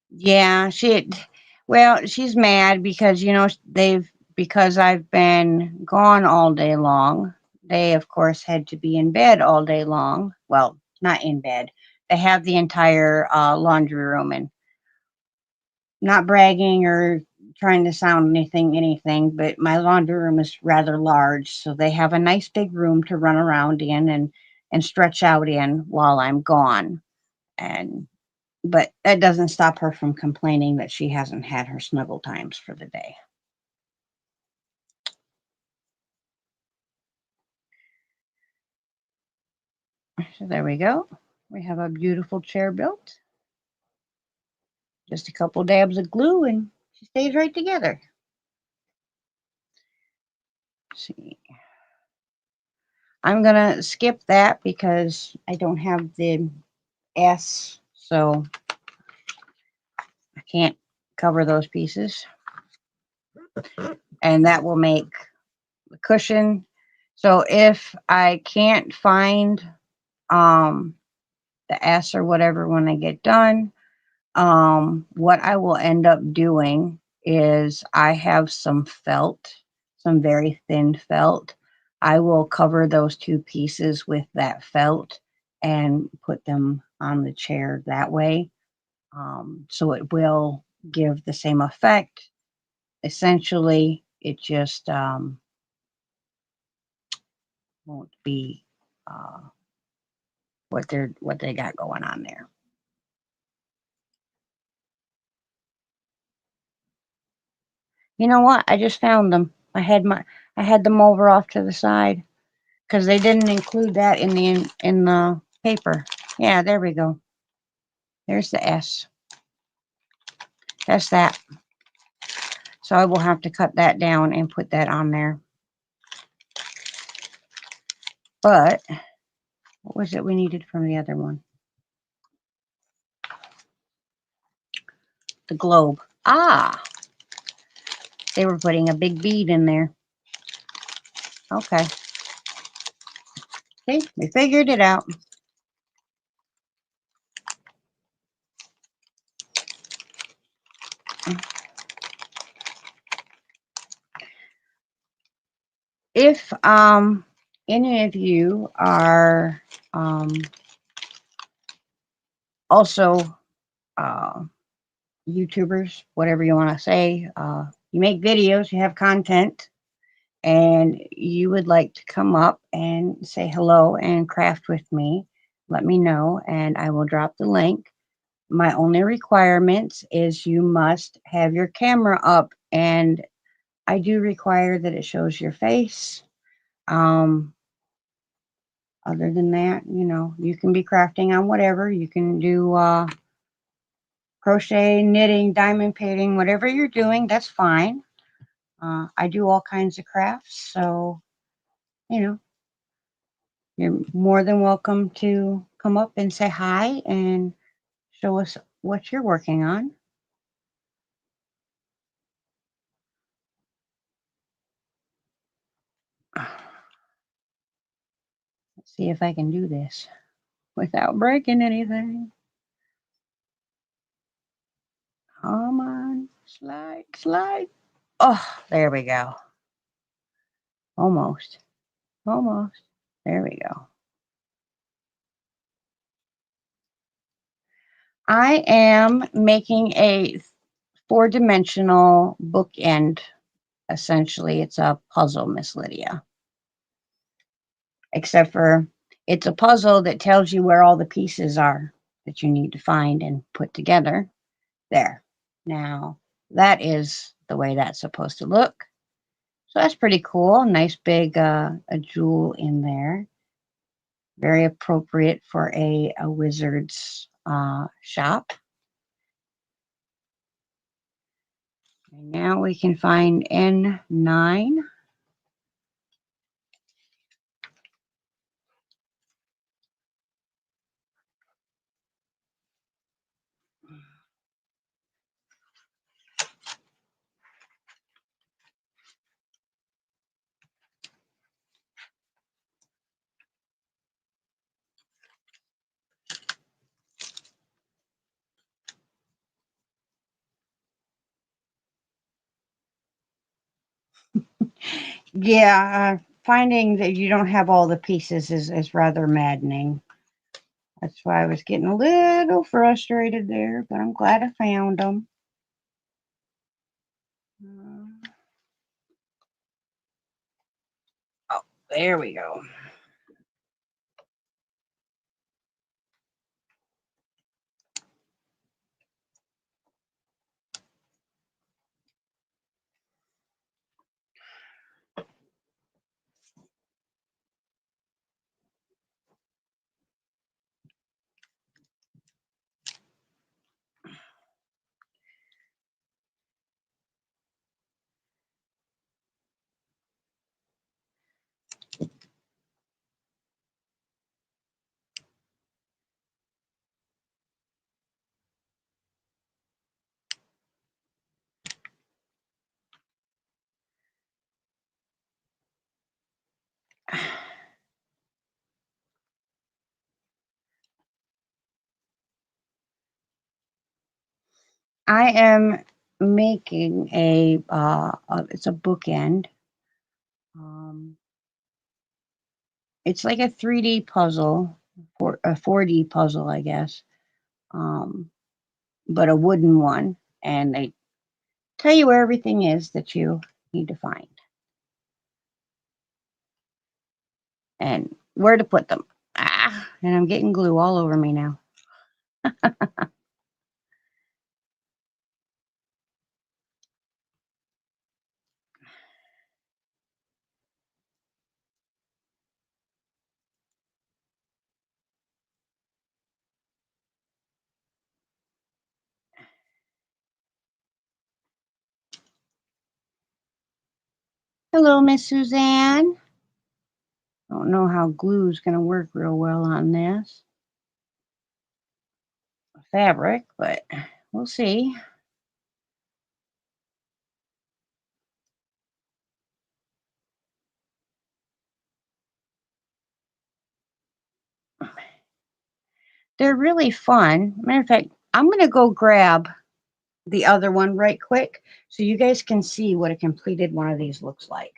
Yeah, she's mad because, because I've been gone all day long. They, of course, had to be in bed all day long. Well, not in bed. They have the entire laundry room, and not bragging or trying to sound anything, but my laundry room is rather large, so they have a nice big room to run around in and stretch out in while I'm gone. But that doesn't stop her from complaining that she hasn't had her snuggle times for the day. So there we go. We have a beautiful chair built. Just a couple dabs of glue and she stays right together. Let's see. I'm going to skip that because I don't have the S, so I can't cover those pieces. And that will make the cushion. So if I can't find the S or whatever when I get done, what I will end up doing is I have some felt, some very thin felt. I will cover those two pieces with that felt and put them on the chair that way. So it will give the same effect. Essentially, it just won't be uh, what they got going on there. You know what? I just found them. I had them over off to the side because they didn't include that in the paper. Yeah, there we go. There's the S. That's that. So I will have to cut that down and put that on there. But what was it we needed from the other one? The globe. Ah, they were putting a big bead in there. Okay. See, we figured it out. If any of you are also uh, YouTubers, whatever you want to say, you make videos, you have content, and you would like to come up and say hello and craft with me, let me know and I will drop the link. My only requirements is you must have your camera up, and I do require that it shows your face. Um, Other than that, you can be crafting on whatever. You can do crochet, knitting, diamond painting, whatever you're doing, that's fine. I do all kinds of crafts, so, you know, you're more than welcome to come up and say hi and show us what you're working on. Let's see if I can do this without breaking anything. Come on, slide, slide. Oh, there we go. Almost, almost. There we go. I am making a four-dimensional bookend. Essentially, it's a puzzle, Miss Lydia. Except for it's a puzzle that tells you where all the pieces are that you need to find and put together. There. Now, that is the way that's supposed to look. So that's pretty cool. Nice big a jewel in there. Very appropriate for a wizard's shop. And now we can find N9. Yeah, finding that you don't have all the pieces is rather maddening. That's why I was getting a little frustrated there, but I'm glad I found them. Oh, there we go. I am making it's a bookend. Um, it's like a 3D puzzle, for a 4D puzzle, I guess, um, but a wooden one. And they tell you where everything is that you need to find and where to put them. Ah, and I'm getting glue all over me now. Hello, Miss Suzanne. Don't know how glue is going to work real well on this fabric, but we'll see. They're really fun. Matter of fact, I'm going to go grab the other one right quick so you guys can see what a completed one of these looks like.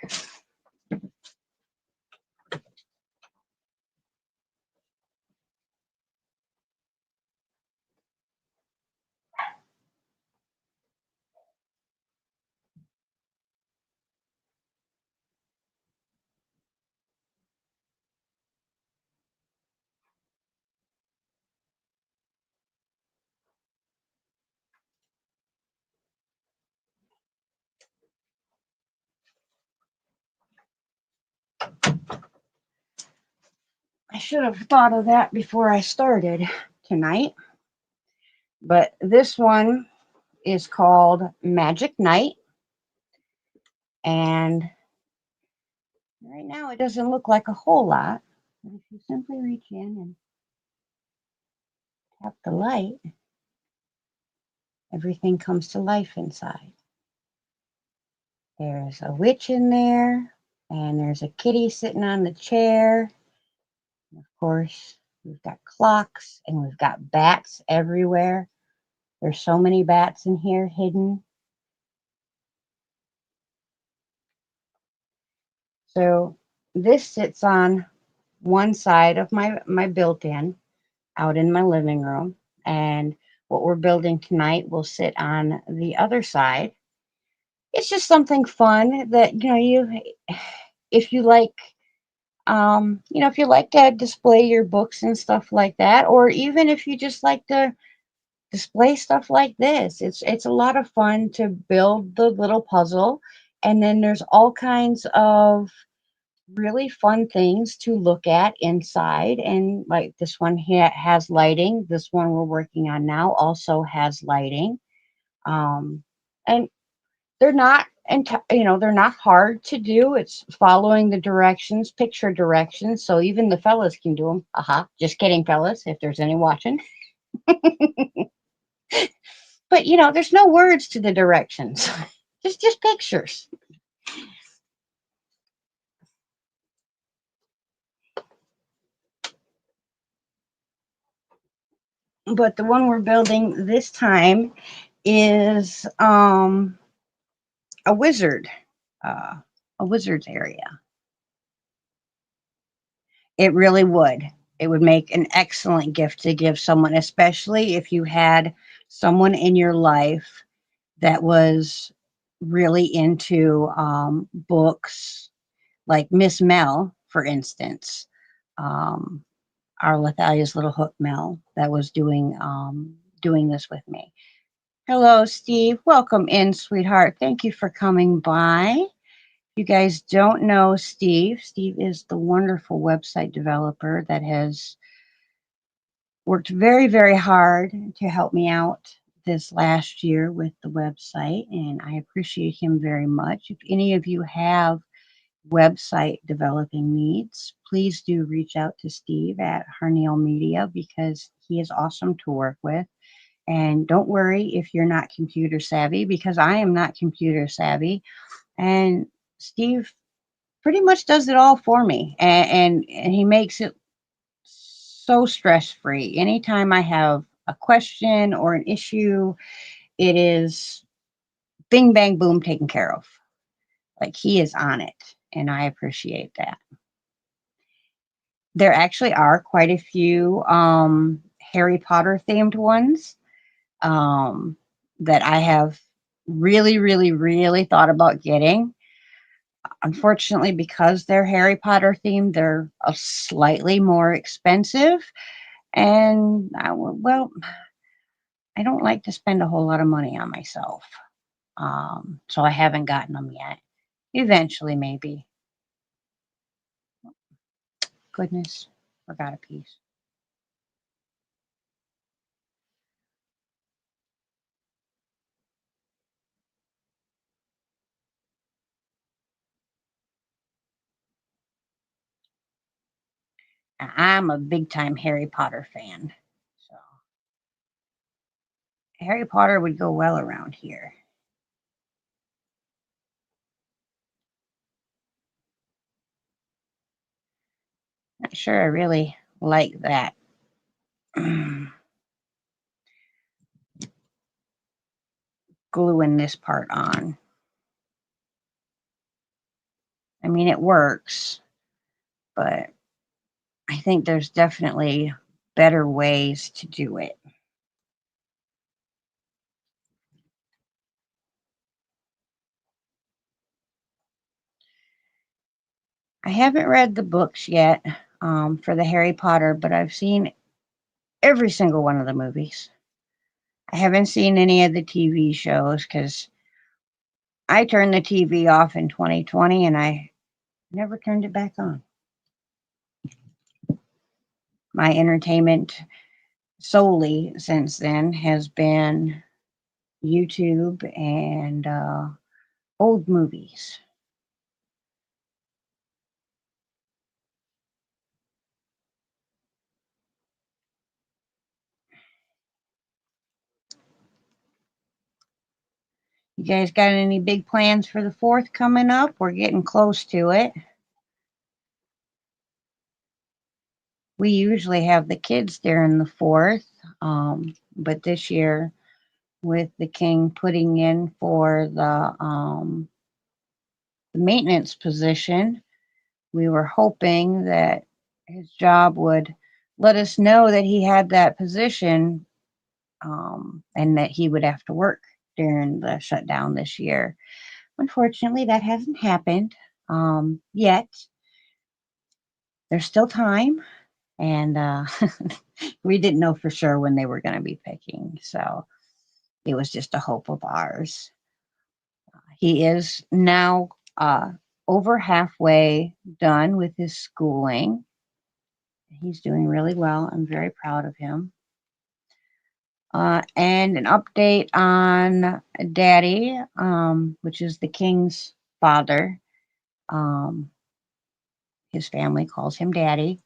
I should have thought of that before I started tonight. But this one is called Magic Night. And right now it doesn't look like a whole lot. But if you simply reach in and tap the light, everything comes to life inside. There's a witch in there, and there's a kitty sitting on the chair. And of course, we've got clocks and we've got bats everywhere. There's so many bats in here hidden. So this sits on one side of my built-in out in my living room, and what we're building tonight will sit on the other side. It's just something fun that you if you like if you like to display your books and stuff like that, or even if you just like to display stuff like this, it's a lot of fun to build the little puzzle. And then there's all kinds of really fun things to look at inside. And like this one here has lighting. This one we're working on now also has lighting. And they're not, and they're not hard to do. It's following the directions, picture directions. So even the fellas can do them. Just kidding, fellas, if there's any watching. But there's no words to the directions. just pictures. But the one we're building this time is a wizard, uh, a wizard's area. It really would. It would make an excellent gift to give someone, especially if you had someone in your life that was really into books, like Miss Mel, for instance, um, our Lethalia's little hook Mel, that was doing this with me. Hello, Steve. Welcome in, sweetheart. Thank you for coming by. You guys don't know Steve. Steve is the wonderful website developer that has worked very, very hard to help me out this last year with the website, and I appreciate him very much. If any of you have website developing needs, please do reach out to Steve at Harneal Media because he is awesome to work with. And don't worry if you're not computer savvy, because I am not computer savvy. And Steve pretty much does it all for me. And he makes it so stress free. Anytime I have a question or an issue, it is bing, bang, boom, taken care of. Like he is on it. And I appreciate that. There actually are quite a few Harry Potter themed ones um, that I have really, really, really thought about getting. Unfortunately, because they're Harry Potter themed, they're a slightly more expensive. And well, I don't like to spend a whole lot of money on myself. So I haven't gotten them yet. Eventually, maybe. Goodness, forgot a piece. I'm a big time Harry Potter fan. So Harry Potter would go well around here. Not sure I really like that. Gluing this part on. I mean, it works, but I think there's definitely better ways to do it. I haven't read the books yet for the Harry Potter, but I've seen every single one of the movies. I haven't seen any of the TV shows because I turned the TV off in 2020 and I never turned it back on. My entertainment solely since then has been YouTube and old movies. You guys got any big plans for the 4th coming up? We're getting close to it. We usually have the kids during the 4th, but this year, with the king putting in for the maintenance position, we were hoping that his job would let us know that he had that position and that he would have to work during the shutdown this year. Unfortunately, that hasn't happened yet. There's still time, and we didn't know for sure when they were going to be picking. So it was just a hope of ours. He is now over halfway done with his schooling. He's doing really well. I'm very proud of him. And an update on Daddy, which is the king's father. Um, his family calls him Daddy.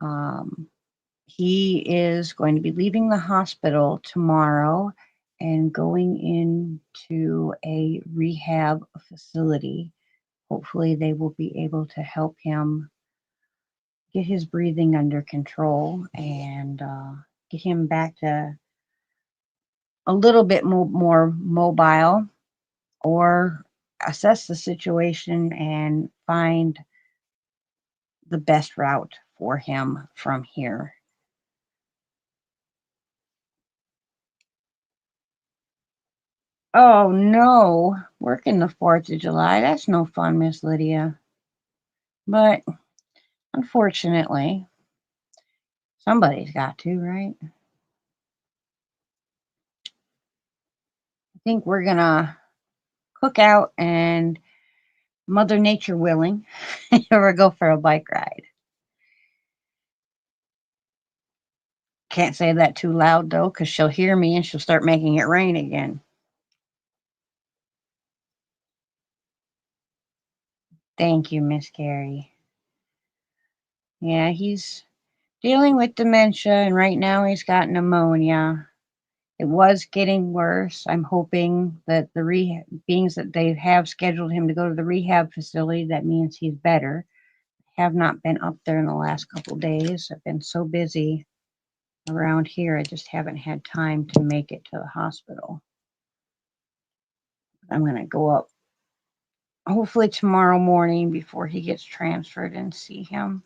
Um, he is going to be leaving the hospital tomorrow and going into a rehab facility. Hopefully, they will be able to help him get his breathing under control and get him back to a little bit more mobile, or assess the situation and find the best route for him from here. Oh no, working the 4th of July. That's no fun, Miss Lydia. But unfortunately, somebody's got to, right? I think we're gonna cook out and, Mother Nature willing, or go for a bike ride. Can't say that too loud though, because she'll hear me and she'll start making it rain again. Thank you, Miss Carrie. Yeah, he's dealing with dementia, and right now he's got pneumonia. It was getting worse. I'm hoping that the rehab, beings that they have scheduled him to go to the rehab facility, that means he's better. Have not been up there in the last couple days. I've been so busy around here, I just haven't had time to make it to the hospital. I'm going to go up hopefully tomorrow morning before he gets transferred and see him.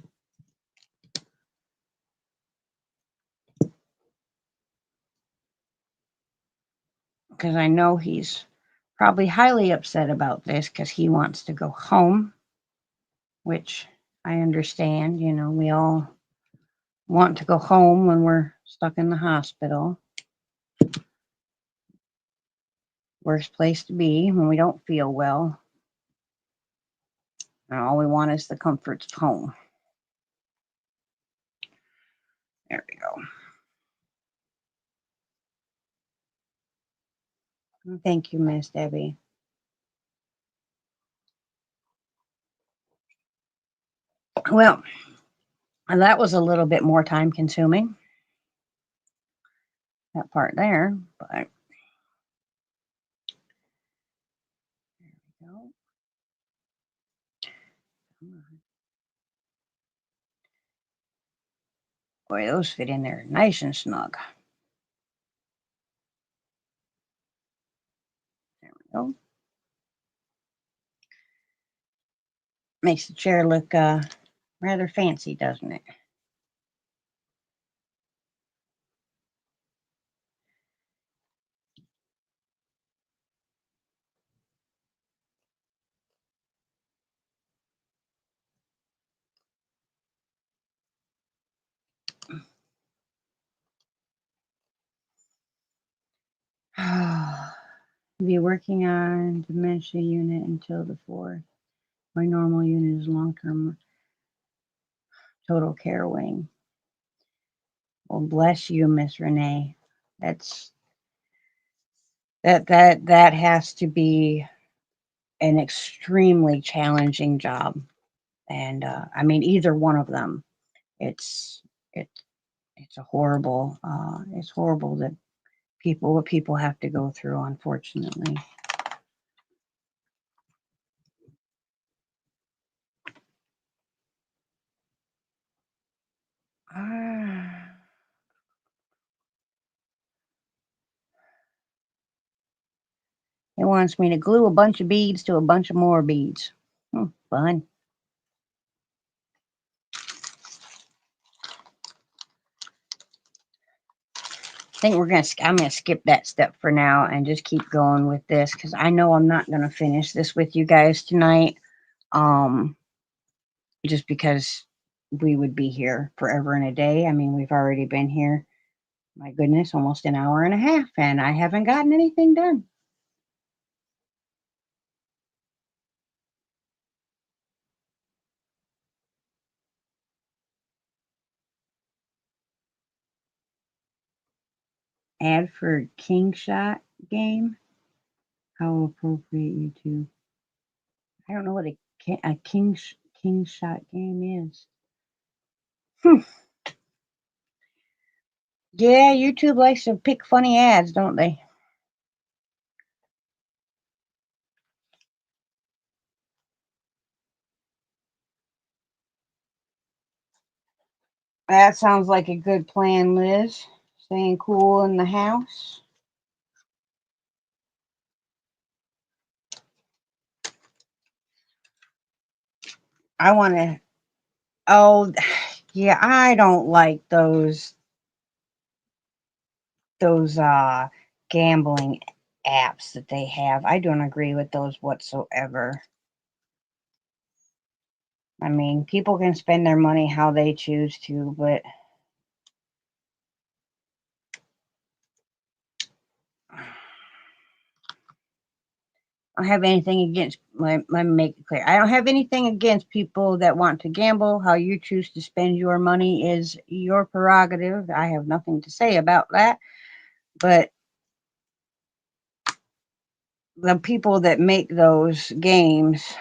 because I know he's probably highly upset about this because he wants to go home, which I understand. You know, we all want to go home when we're stuck in the hospital. Worst place to be when we don't feel well. And all we want is the comforts of home. There we go. Thank you, Miss Debbie. Well, that was a little bit more time consuming, that part there, but there we go. Boy, those fit in there nice and snug. There we go. Makes the chair look rather fancy, doesn't it? Be working on dementia unit until the 4th. My normal unit is long-term total care wing. Well, bless you, Miss Renee. That's that has to be an extremely challenging job, and I mean either one of them. It's it it's a horrible. It's horrible that what people have to go through. Unfortunately. It wants me to glue a bunch of beads to a bunch of more beads. Fun. I think I'm gonna skip that step for now and just keep going with this because I know I'm not gonna finish this with you guys tonight. Um, just because we would be here forever and a day. I mean, we've already been here, my goodness, almost an hour and a half, and I haven't gotten anything done. Ad for King Shot game. How appropriate, you two. I don't know what a King Shot game is. Yeah, YouTube likes to pick funny ads, don't they? That sounds like a good plan, Liz. Staying cool in the house. I want to. Oh, yeah. I don't like those gambling apps that they have. I don't agree with those whatsoever. I mean, people can spend their money how they choose to, but I don't have anything against. Let me make it clear. I don't have anything against people that want to gamble. How you choose to spend your money is your prerogative. I have nothing to say about that. But the people that make those games,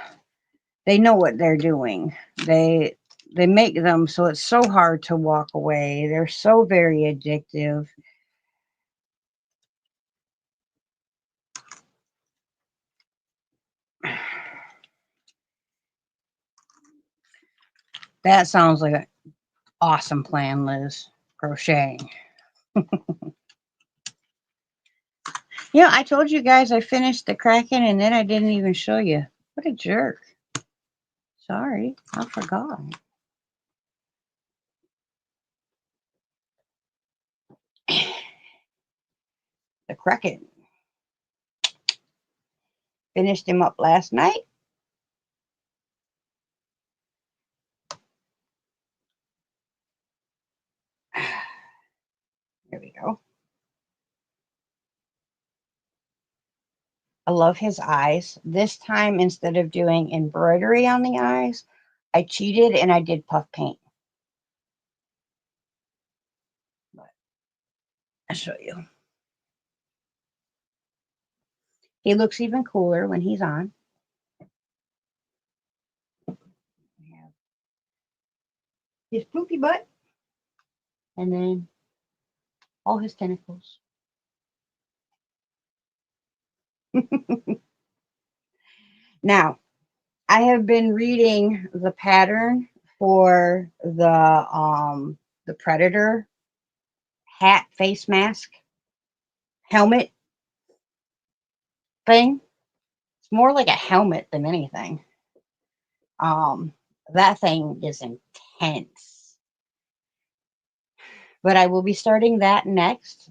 they know what they're doing. They make them so it's so hard to walk away. They're so very addictive. That sounds like an awesome plan, Liz. Crocheting. I told you guys I finished the Kraken and then I didn't even show you. What a jerk. Sorry, I forgot. The Kraken. Finished him up last night. There we go. I love his eyes. This time, instead of doing embroidery on the eyes, I cheated and I did puff paint. But I'll show you. He looks even cooler when he's on. We have his poopy butt and then all his tentacles. Now, I have been reading the pattern for the Predator hat, face mask, helmet thing. It's more like a helmet than anything. That thing is intense. But I will be starting that next.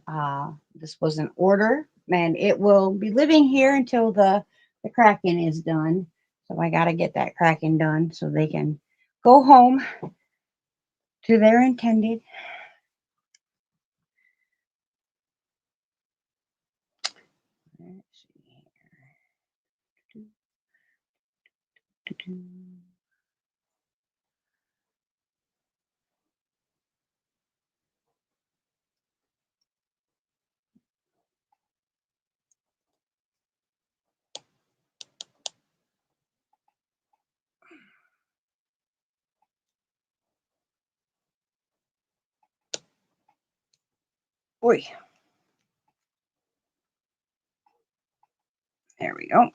This was an order, and it will be living here until the cracking is done. So I got to get that cracking done so they can go home to their intended. Let's see here. Oi, there we go.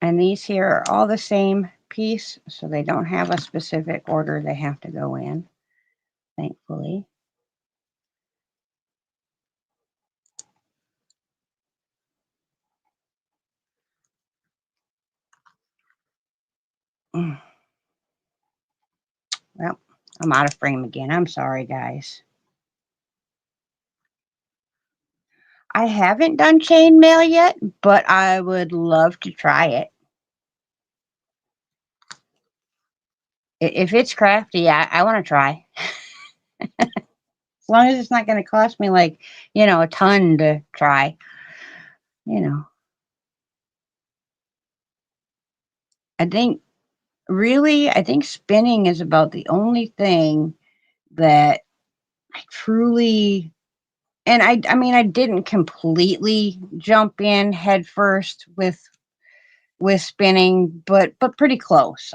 And these here are all the same piece, so they don't have a specific order they have to go in, thankfully. Well, I'm out of frame again. I'm sorry, guys. I haven't done chainmail yet, but I would love to try it. If it's crafty, I want to try. As long as it's not going to cost me like, a ton to try, you know. I think spinning is about the only thing that I truly, and I mean, I didn't completely jump in head first with spinning, but pretty close.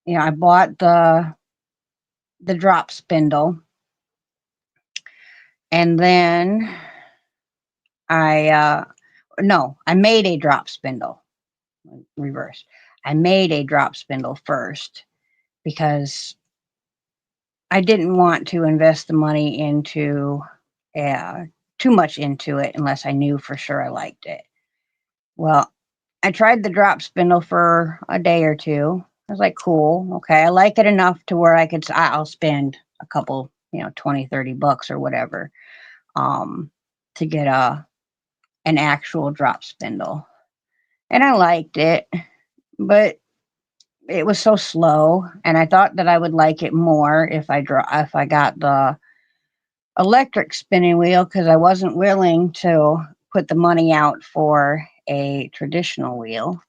I bought the drop spindle, and then I made a drop spindle. Reverse. I made a drop spindle first because I didn't want to invest the money into too much into it unless I knew for sure I liked it. Well, I tried the drop spindle for a day or two. I was like, cool, okay, I like it enough to where I'll spend a couple, $20-$30 or whatever, to get an actual drop spindle. And I liked it, but it was so slow, and I thought that I would like it more if I got the electric spinning wheel, because I wasn't willing to put the money out for a traditional wheel.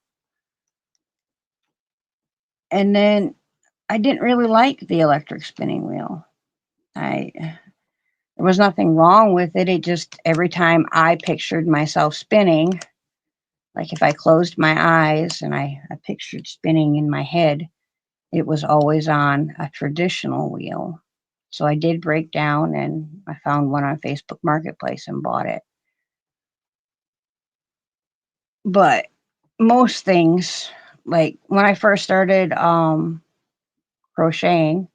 And then I didn't really like the electric spinning wheel. There was nothing wrong with it. It just, every time I pictured myself spinning, like if I closed my eyes and I pictured spinning in my head, it was always on a traditional wheel. So I did break down and I found one on Facebook Marketplace and bought it. But most things, like when I first started crocheting,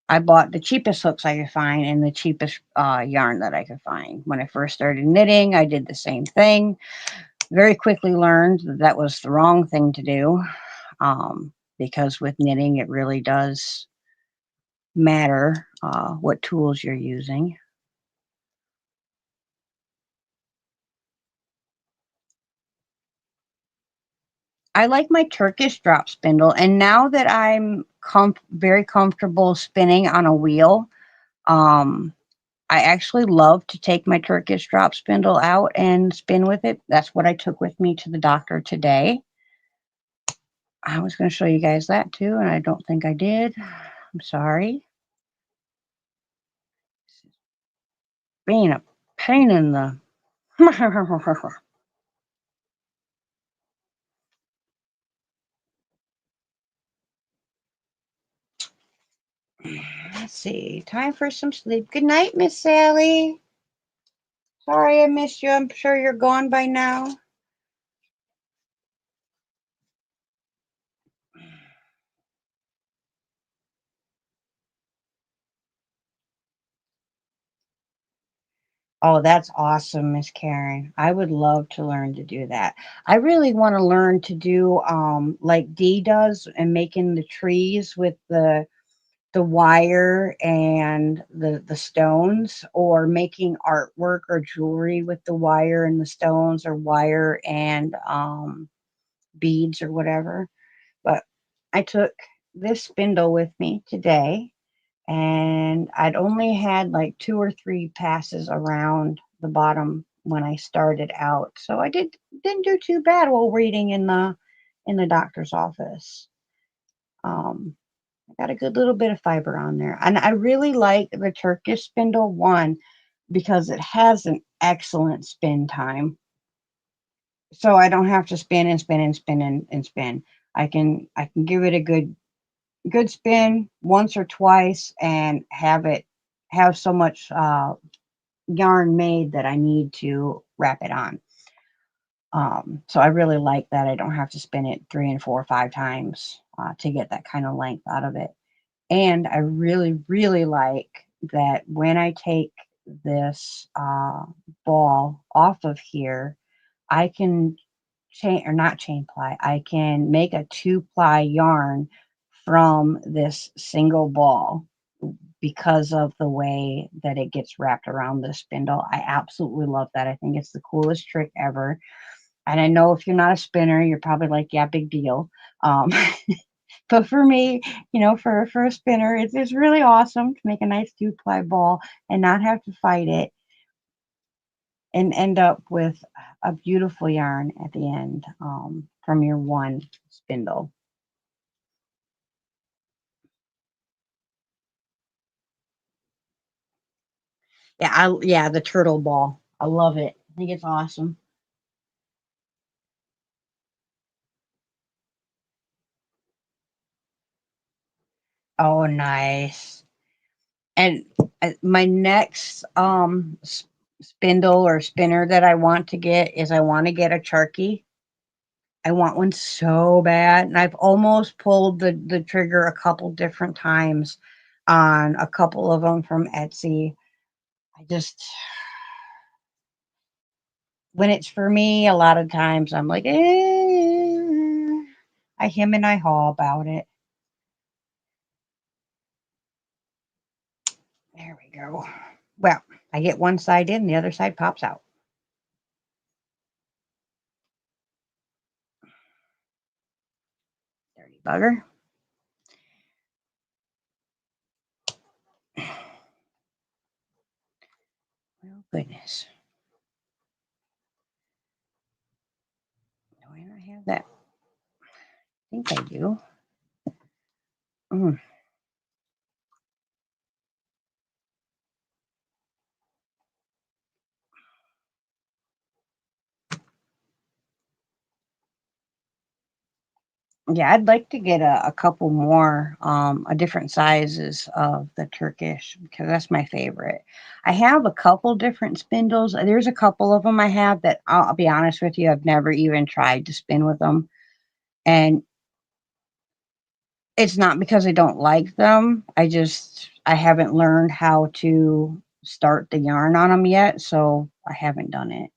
I bought the cheapest hooks I could find and the cheapest yarn that I could find. When I first started knitting, I did the same thing. Very quickly learned that that was the wrong thing to do, because with knitting, it really does matter what tools you're using. I like my Turkish drop spindle, and now that I'm very comfortable spinning on a wheel, um, I actually love to take my Turkish drop spindle out and spin with it. That's what I took with me to the doctor today. I was going to show you guys that too, and I don't think I did. I'm sorry. Being a pain in the. Let's see. Time for some sleep. Good night, Miss Sally. Sorry I missed you. I'm sure you're gone by now. Oh, that's awesome, Miss Karen. I would love to learn to do that. I really want to learn to do like Dee does and making the trees with the wire and the stones, or making artwork or jewelry with the wire and the stones, or wire and beads or whatever. But I took this spindle with me today, and I'd only had like 2 or 3 passes around the bottom when I started out, so I didn't do too bad while waiting in the doctor's office. Um, I got a good little bit of fiber on there, and I really like the Turkish spindle one because it has an excellent spin time. So I don't have to spin and spin and spin and spin. I can give it a good spin once or twice and have so much yarn made that I need to wrap it on. So I really like that I don't have to spin it 3 and 4 or 5 times to get that kind of length out of it. And I really, really like that when I take this ball off of here, I can chain, or not chain ply, I can make a 2-ply yarn from this single ball because of the way that it gets wrapped around the spindle. I absolutely love that. I think it's the coolest trick ever. And I know if you're not a spinner, you're probably like, yeah, big deal. Um, but for me, for a spinner, it's really awesome to make a nice 2-ply ball and not have to fight it and end up with a beautiful yarn at the end from your one spindle. Yeah, the turtle ball. I love it. I think it's awesome. Oh, nice. And my next spindle or spinner that I want to get is, I want to get a Charky. I want one so bad, and I've almost pulled the trigger a couple different times on a couple of them from Etsy. I just, when it's for me, a lot of times I'm like, I hem and I haw about it. There we go. Well, I get one side in, the other side pops out. Dirty bugger. Well, goodness. Do I not have that? I think I do. Mm. Yeah, I'd like to get a couple more, a different sizes of the Turkish, because that's my favorite. I have a couple different spindles. There's a couple of them I have that, I'll be honest with you, I've never even tried to spin with them. And it's not because I don't like them. I haven't learned how to start the yarn on them yet, so I haven't done it.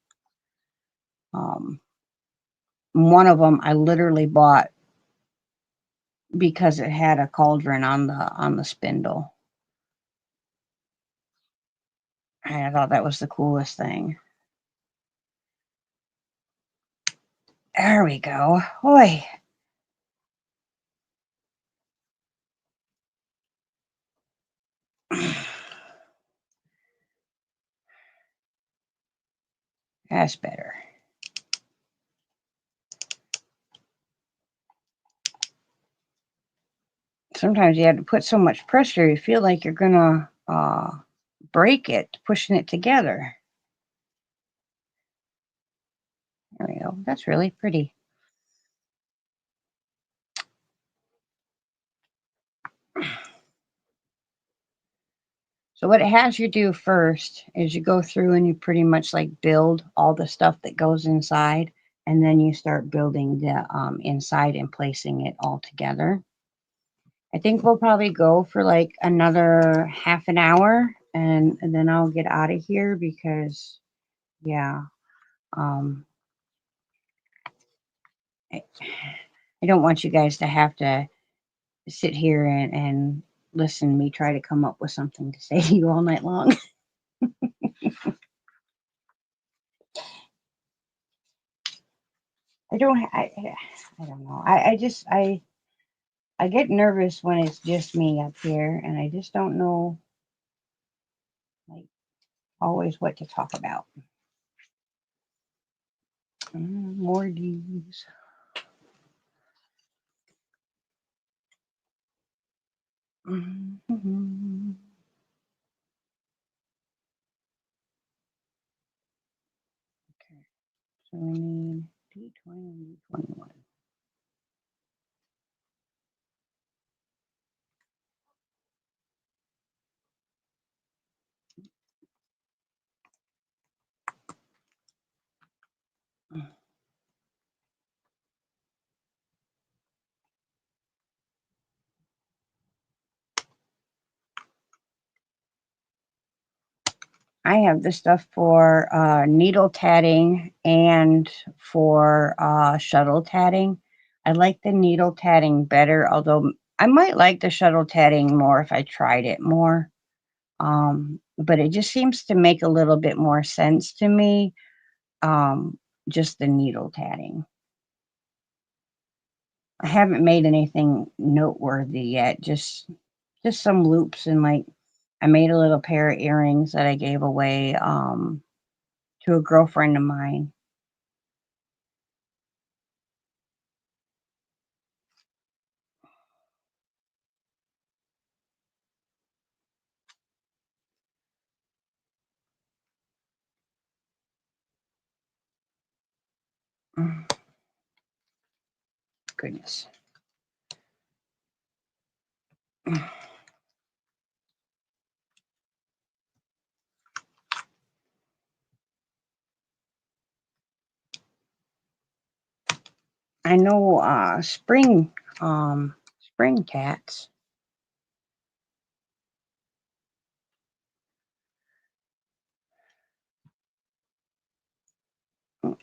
One of them I literally bought because it had a cauldron on the spindle. And I thought that was the coolest thing. There we go. Oi. That's better. Sometimes you have to put so much pressure, you feel like you're gonna break it, pushing it together. There we go. That's really pretty. So what it has you do first is you go through and you pretty much like build all the stuff that goes inside, and then you start building the inside and placing it all together. I think we'll probably go for like another half an hour, and then I'll get out of here because, yeah, um, I, I don't want you guys to have to sit here and listen to me try to come up with something to say to you all night long. I don't. I don't know. I get nervous when it's just me up here, and I just don't know, like, always what to talk about. More D's. Mhm. Okay, so we need D20 and D21. I have the stuff for needle tatting and for shuttle tatting. I like the needle tatting better, although I might like the shuttle tatting more if I tried it more. But it just seems to make a little bit more sense to me, just the needle tatting. I haven't made anything noteworthy yet, just some loops, and like I made a little pair of earrings that I gave away to a girlfriend of mine. Mm, goodness. Mm, I know spring tats. Mm,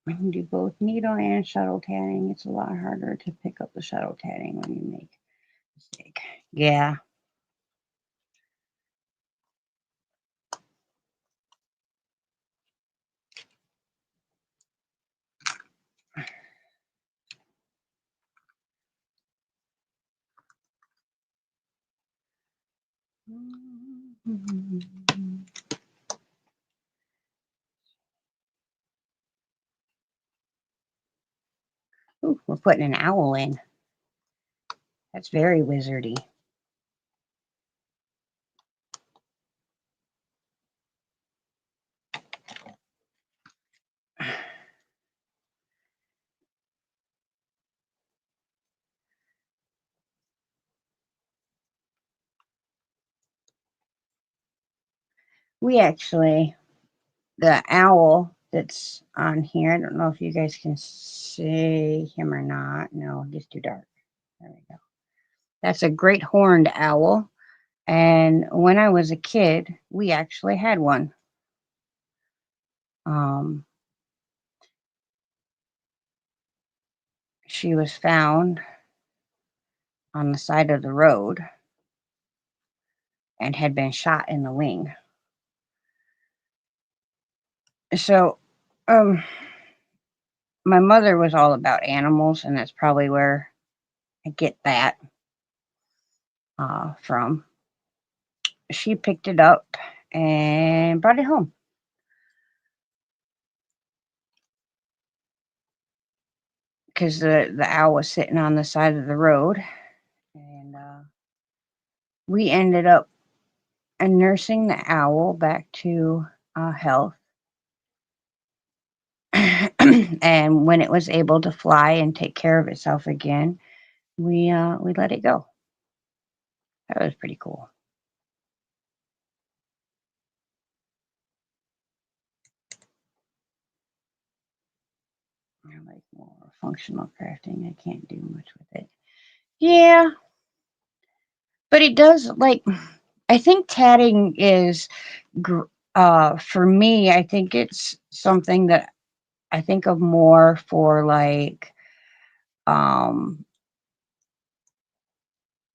I can do both needle and shuttle tatting. It's a lot harder to pick up the shuttle tatting when you make a mistake. Yeah. Ooh, we're putting an owl in. That's very wizardy. We actually, the owl that's on here, I don't know if you guys can see him or not. No, it's too dark. There we go. That's a great horned owl. And when I was a kid, we actually had one. Um, she was found on the side of the road and had been shot in the wing. So, um, my mother was all about animals, and that's probably where I get that from. She picked it up and brought it home because the owl was sitting on the side of the road, and we ended up nursing the owl back to health. And when it was able to fly and take care of itself again, we let it go. That was pretty cool. I like more functional crafting. I can't do much with it. Yeah, but it does like I think tatting is for me, I think it's something that I think of more for like um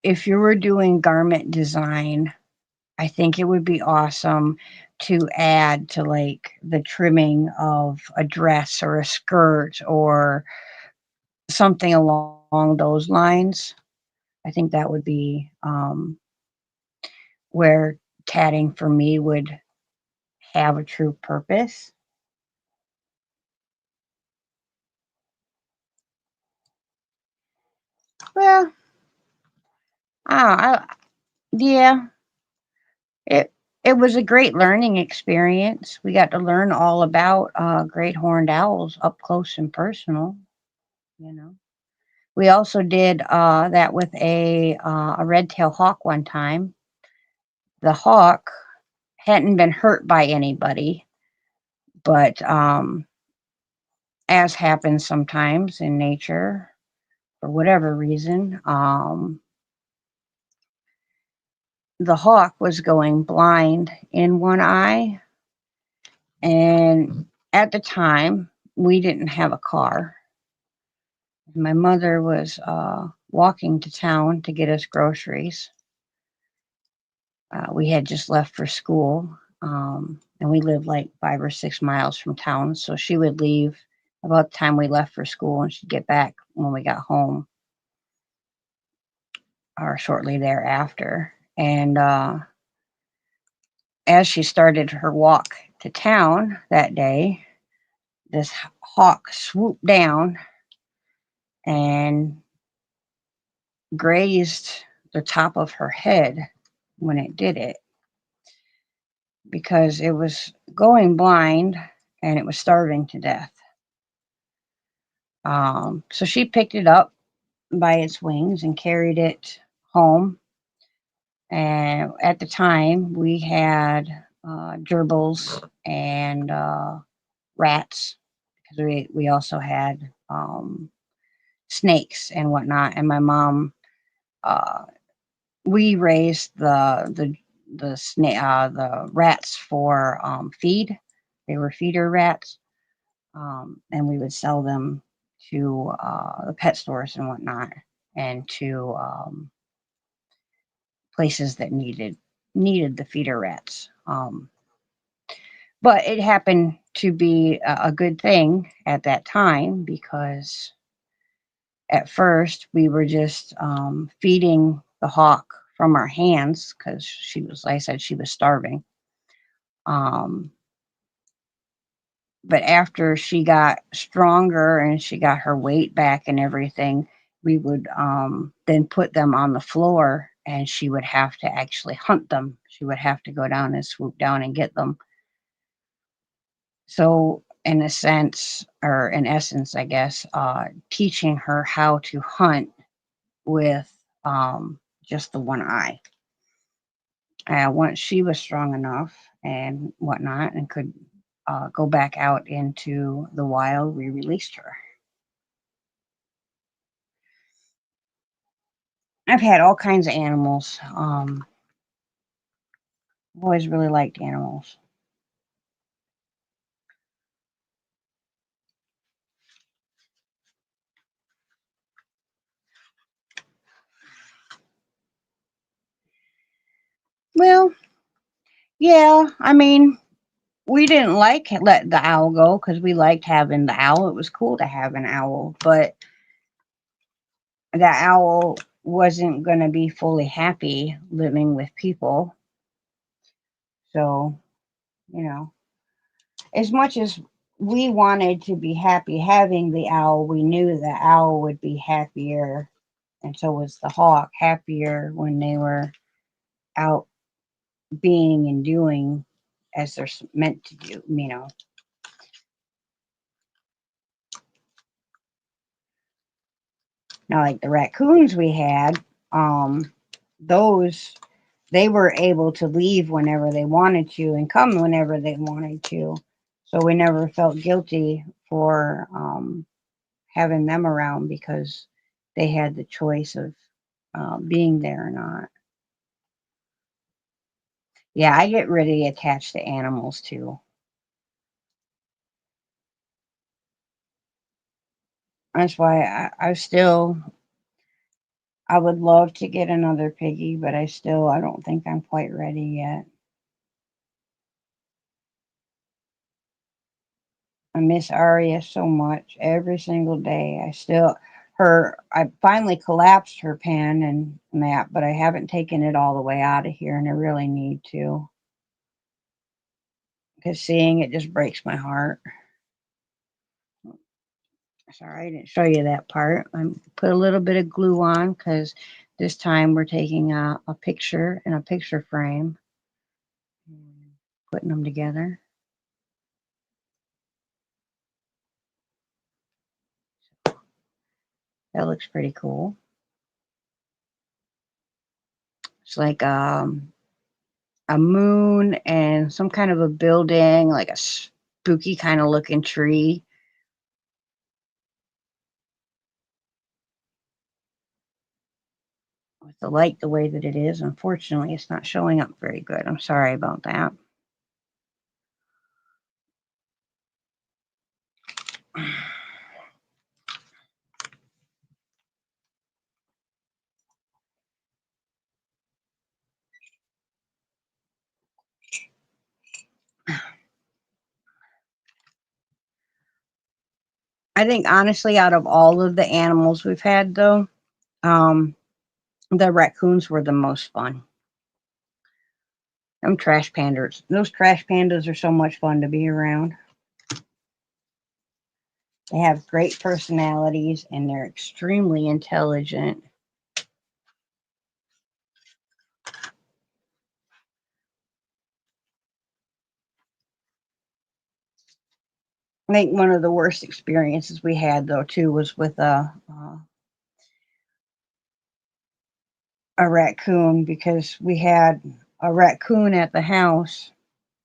if you were doing garment design, I think it would be awesome to add to like the trimming of a dress or a skirt or something along those lines. I think that would be where tatting for me would have a true purpose. Well, yeah, it it was a great learning experience. We got to learn all about great horned owls up close and personal. You know, we also did that with a red-tailed hawk one time. The hawk hadn't been hurt by anybody, but as happens sometimes in nature, for whatever reason, the hawk was going blind in one eye. And at the time, we didn't have a car. My mother was walking to town to get us groceries. We had just left for school, and we lived like 5 or 6 miles from town. So she would leave about the time we left for school, and she'd get back when we got home or shortly thereafter. And as she started her walk to town that day, this hawk swooped down and grazed the top of her head when it did it because it was going blind and it was starving to death. So she picked it up by its wings and carried it home. And at the time, we had gerbils and rats because we also had snakes and whatnot. And my mom, uh, we raised the rats for feed. They were feeder rats, and we would sell them to the pet stores and whatnot, and to places that needed the feeder rats. But it happened to be a good thing at that time because at first we were just feeding the hawk from our hands because she was, like I said, she was starving. Um, but after she got stronger and she got her weight back and everything, we would then put them on the floor and she would have to actually hunt them. She would have to go down and swoop down and get them. So, in a sense, or in essence, I guess, teaching her how to hunt with just the one eye. Once she was strong enough and whatnot and could go back out into the wild, we released her. I've had all kinds of animals. I've always really liked animals. Well, yeah, I mean, we didn't like let the owl go because we liked having the owl. It was cool to have an owl, but the owl wasn't going to be fully happy living with people. So, you know, as much as we wanted to be happy having the owl, we knew the owl would be happier, and so was the hawk happier when they were out being and doing as they're meant to do, you know. Now, like the raccoons we had, those they were able to leave whenever they wanted to and come whenever they wanted to. So we never felt guilty for having them around because they had the choice of being there or not. Yeah, I get really attached to animals too. That's why I would love to get another piggy, but I don't think I'm quite ready yet. I miss Aria so much every single day. I finally collapsed her pen and that, but I haven't taken it all the way out of here, and I really need to because seeing it just breaks my heart. Sorry, I didn't show you that part. I put a little bit of glue on because this time we're taking a picture in a picture frame and putting them together. That looks pretty cool. It's like a moon and some kind of a building, like a spooky kind of looking tree. With the light the way that it is, unfortunately, it's not showing up very good. I'm sorry about that. I think honestly, out of all of the animals we've had, though, um, the raccoons were the most fun. Them trash pandas. Those trash pandas are so much fun to be around. They have great personalities and they're extremely intelligent. I think one of the worst experiences we had, though, too, was with a raccoon because we had a raccoon at the house.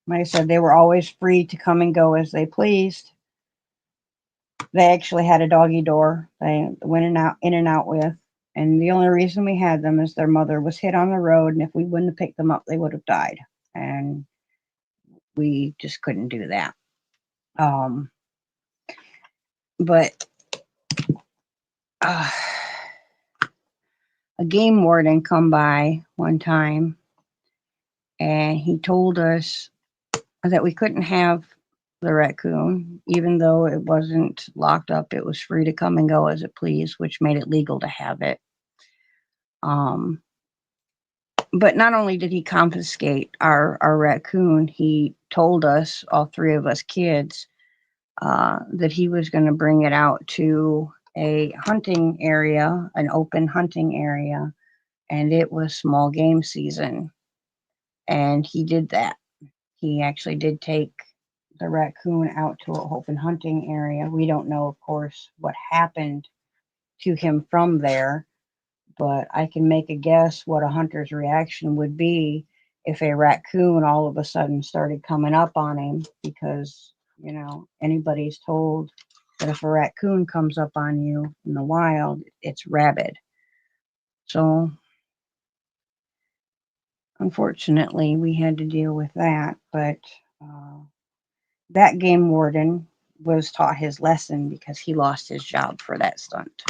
Like I said, they were always free to come and go as they pleased. They actually had a doggy door they went in and out with. And the only reason we had them is their mother was hit on the road, and if we wouldn't have picked them up, they would have died. And we just couldn't do that. Um, but uh, a game warden come by one time, and he told us that we couldn't have the raccoon, even though it wasn't locked up. It was free to come and go as it pleased, which made it legal to have it. Um, but not only did he confiscate our raccoon, he told us, all three of us kids, that he was going to bring it out to a hunting area, an open hunting area, and it was small game season. And he did that. He actually did take the raccoon out to an open hunting area. We don't know, of course, what happened to him from there, but I can make a guess what a hunter's reaction would be if a raccoon all of a sudden started coming up on him because, anybody's told that if a raccoon comes up on you in the wild, it's rabid. So unfortunately, we had to deal with that. But that game warden was taught his lesson because he lost his job for that stunt.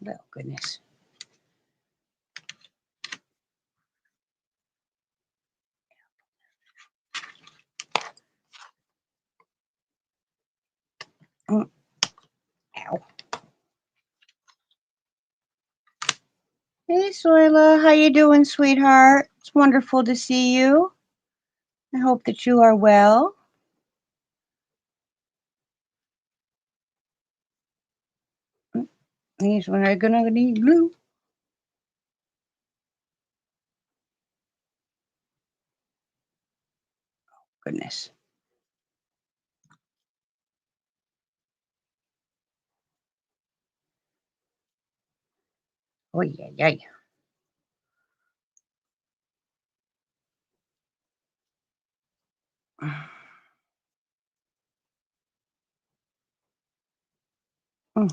Oh, goodness. Ow. Hey, Soila. How you doing, sweetheart? It's wonderful to see you. I hope that you are well. These one are gonna need glue. Goodness. Oh, yeah, yeah. Oh.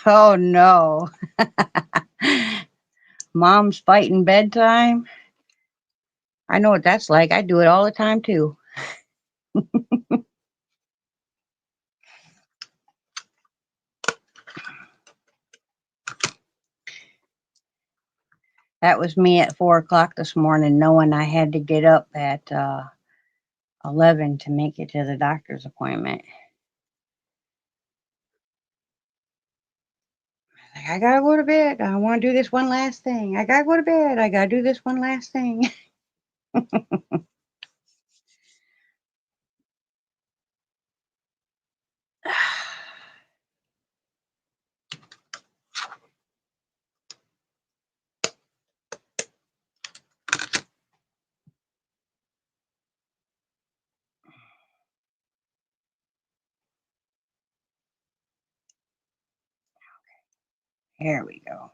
Oh no. Mom's fighting bedtime. I know what that's like. I do it all the time too. That was me at 4 o'clock this morning, knowing I had to get up at 11 to make it to the doctor's appointment. Like, I gotta go to bed. I want to do this one last thing. I gotta go to bed. I gotta do this one last thing. Here we go.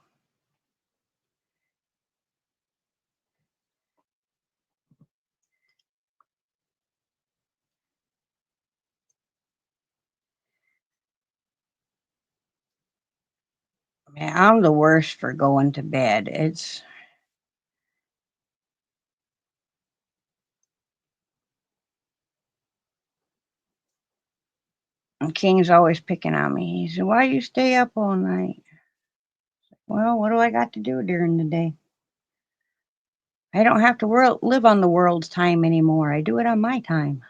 Man, I'm the worst for going to bed. King's always picking on me. He said, "Why you stay up all night?" Well, what do I got to do during the day? I don't have to live on the world's time anymore. I do it on my time.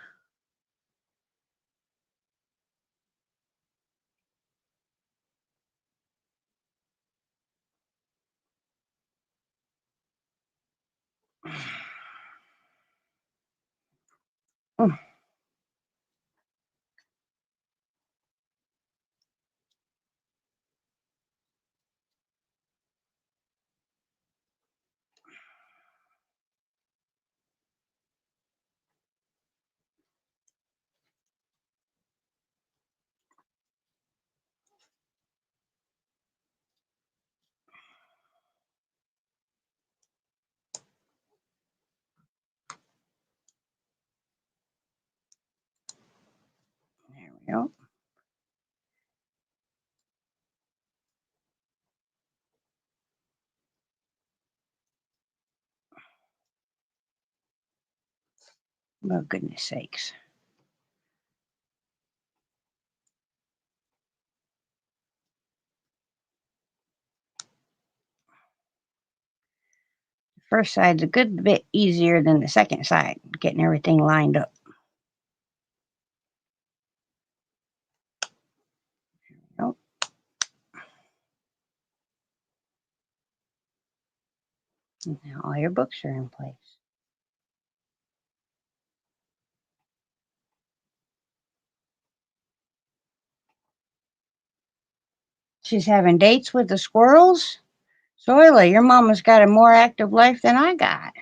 Mm. we go. Oh, goodness sakes. First side's a good bit easier than the second side, getting everything lined up. Nope. Now all your books are in place. She's having dates with the squirrels? Zoila, your mama's got a more active life than I got.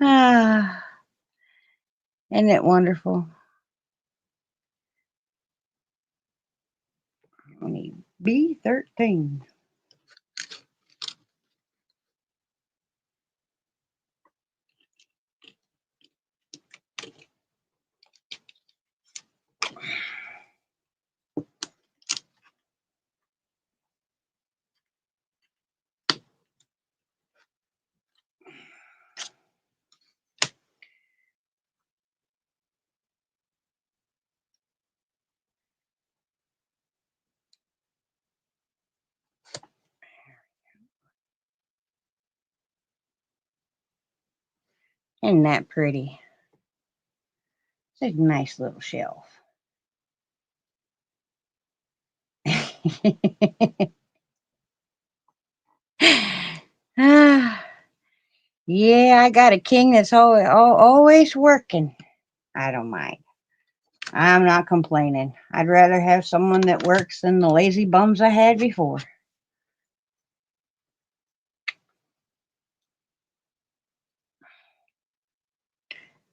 Ah, isn't it wonderful? We need B13. Isn't that pretty? It's a nice little shelf. Ah, yeah, I got a king that's always working. I don't mind. I'm not complaining. I'd rather have someone that works than the lazy bums I had before.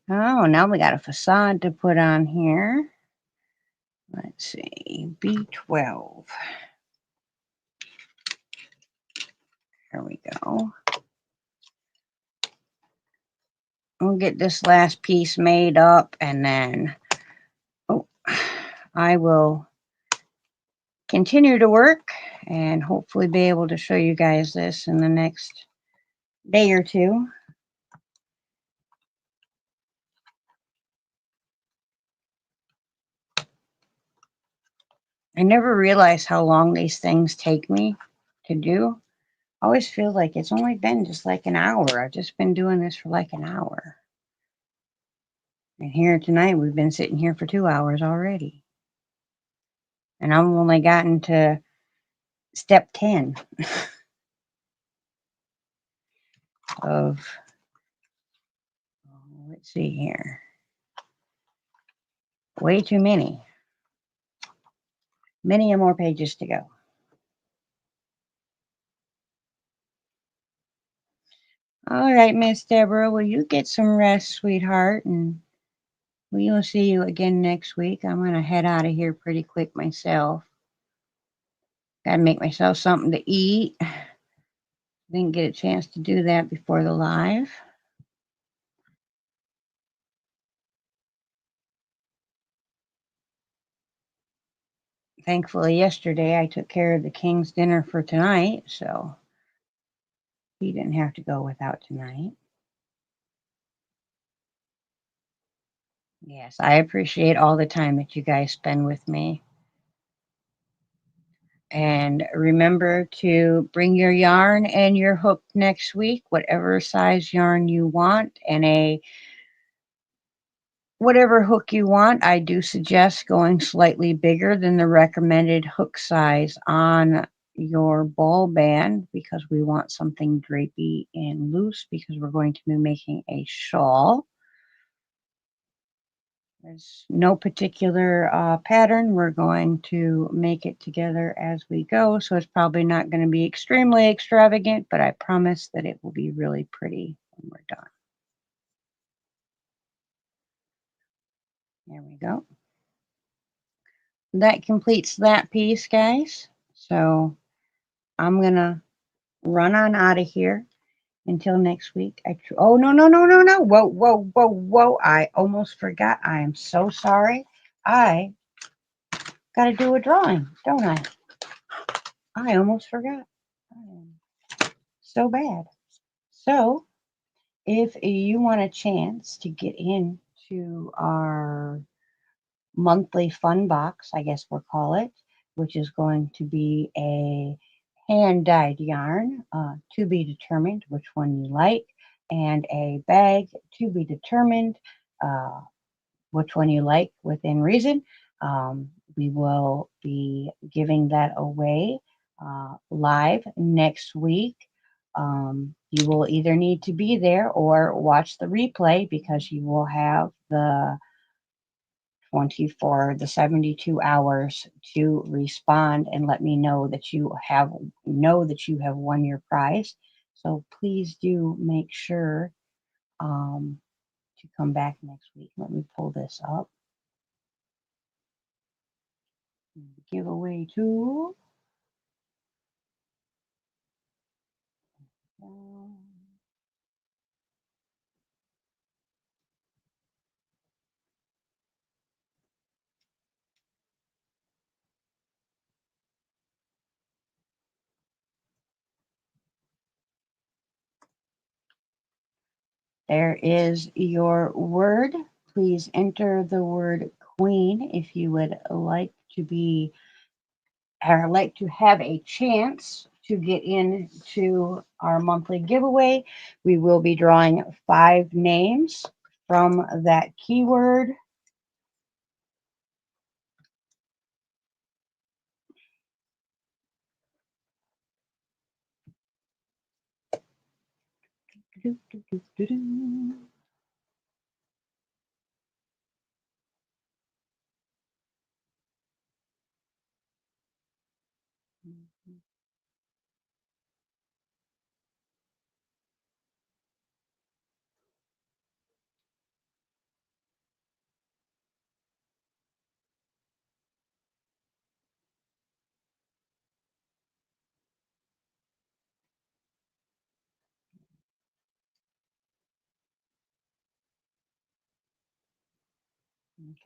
Oh, now we got a facade to put on here. Let's see, B12. There we go. We'll get this last piece made up and then I will continue to work and hopefully be able to show you guys this in the next day or two. I never realize how long these things take me to do. I always feel like it's only been just like an hour. I've just been doing this for like an hour. And here tonight, we've been sitting here for 2 hours already. And I've only gotten to step 10 of, let's see here, way too many. Many more pages to go. All right, Miss Deborah, will you get some rest, sweetheart? And we'll see you again next week. I'm going to head out of here pretty quick myself. Got to make myself something to eat. Didn't get a chance to do that before the live. Thankfully, yesterday I took care of the king's dinner for tonight, so he didn't have to go without tonight. Yes, I appreciate all the time that you guys spend with me. And remember to bring your yarn and your hook next week, whatever size yarn you want, and whatever hook you want. I do suggest going slightly bigger than the recommended hook size on your ball band because we want something drapey and loose because we're going to be making a shawl. There's no particular pattern. We're going to make it together as we go. So it's probably not going to be extremely extravagant, but I promise that it will be really pretty when we're done. There we go. That completes that piece, guys. So I'm going to run on out of here. until next week. Oh, no, no, no, no, no. Whoa, whoa, whoa, whoa. I almost forgot. I am so sorry. I got to do a drawing, don't I? I almost forgot. I am so bad. So, if you want a chance to get into our monthly fun box, I guess we'll call it, which is going to be a hand dyed yarn to be determined which one you like, and a bag to be determined uh, which one you like within reason. We will be giving that away live next week. You will either need to be there or watch the replay because you will have the 24, the 72 hours to respond and let me know that you have won your prize. So please do make sure to come back next week. Let me pull this up. Giveaway tool. There is your word. Please enter the word queen if you would like to be or like to have a chance to get into our monthly giveaway. We will be drawing 5 names from that keyword.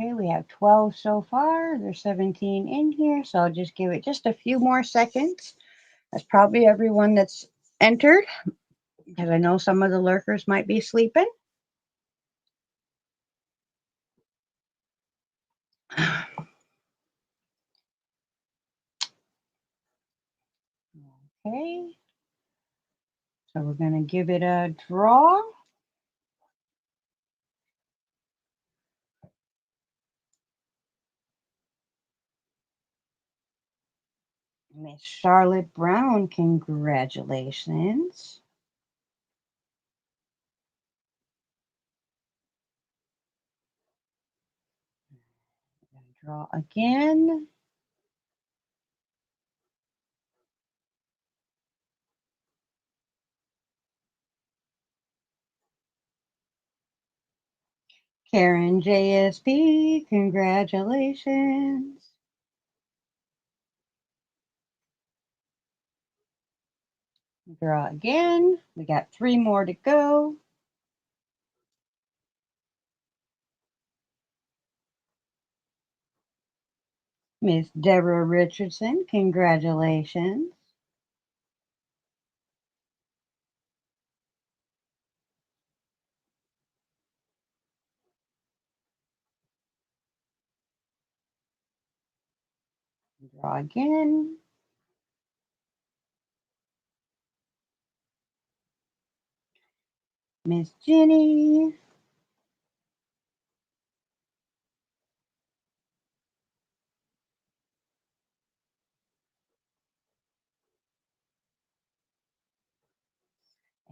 Okay, we have 12 so far. There's 17 in here, so I'll just give it just a few more seconds. That's probably everyone that's entered because I know some of the lurkers might be sleeping. Okay, so we're going to give it a draw. Miss Charlotte Brown, congratulations. Draw again. Karen JSP, congratulations. Draw again. We got 3 more to go. Miss Deborah Richardson, congratulations. Draw again. Miss Jenny.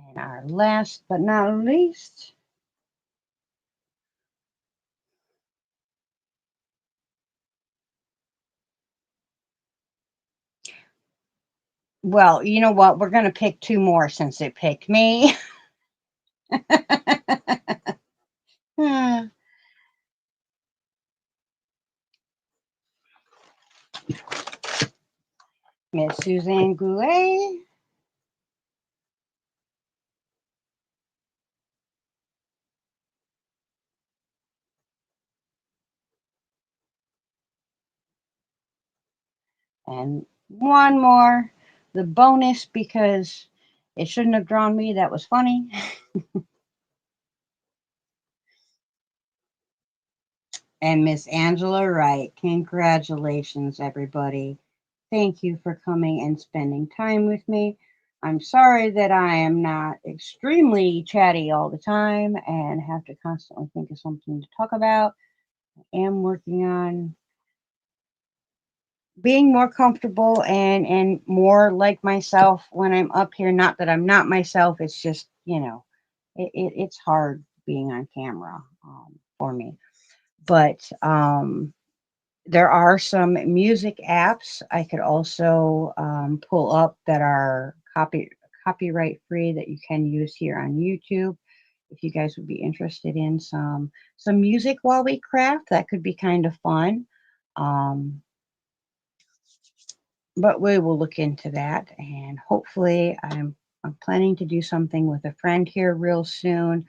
And our last but not least, well, you know what? We're going to pick 2 more since it picked me. Miss Suzanne Goulet. And one more, the bonus, because it shouldn't have drawn me. That was funny. And Miss Angela Wright, congratulations, everybody. Thank you for coming and spending time with me. I'm sorry that I am not extremely chatty all the time and have to constantly think of something to talk about. I am working on being more comfortable and more like myself when I'm up here. Not that I'm not myself, it's just, it's hard being on camera for me. But there are some music apps I could also pull up that are copyright free that you can use here on YouTube. If you guys would be interested in some music while we craft, that could be kind of fun. But we will look into that, and hopefully I'm planning to do something with a friend here real soon,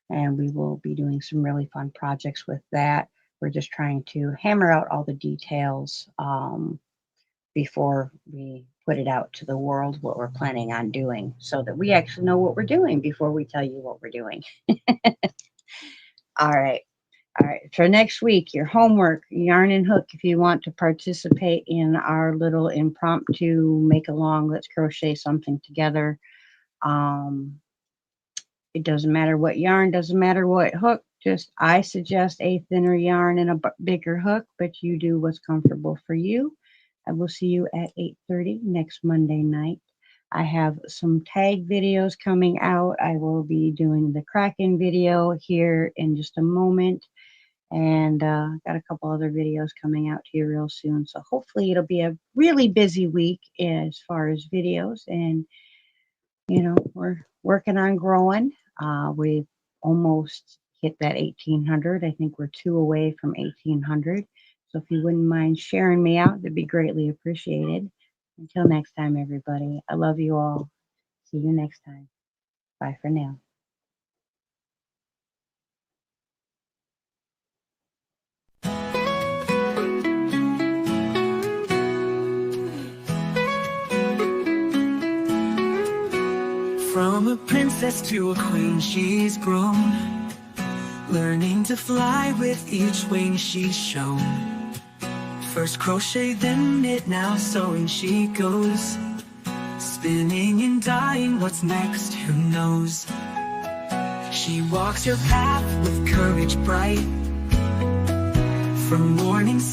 and we will be doing some really fun projects with that. We're just trying to hammer out all the details before we put it out to the world, what we're planning on doing, so that we actually know what we're doing before we tell you what we're doing. All right. All right, for next week, your homework, yarn and hook, if you want to participate in our little impromptu make along, let's crochet something together. It doesn't matter what yarn, doesn't matter what hook, just I suggest a thinner yarn and a bigger hook, but you do what's comfortable for you. I will see you at 8:30 next Monday night. I have some tag videos coming out. I will be doing the Kraken video here in just a moment. And got a couple other videos coming out to you real soon. So hopefully it'll be a really busy week as far as videos. And, we're working on growing. We've almost hit that 1,800. I think we're 2 away from 1,800. So if you wouldn't mind sharing me out, that'd be greatly appreciated. Until next time, everybody, I love you all. See you next time. Bye for now. From a princess to a queen, she's grown, learning to fly with each wing she's shown. First crochet, then knit, now sewing she goes, spinning and dyeing, what's next, who knows? She walks her path with courage bright, from morning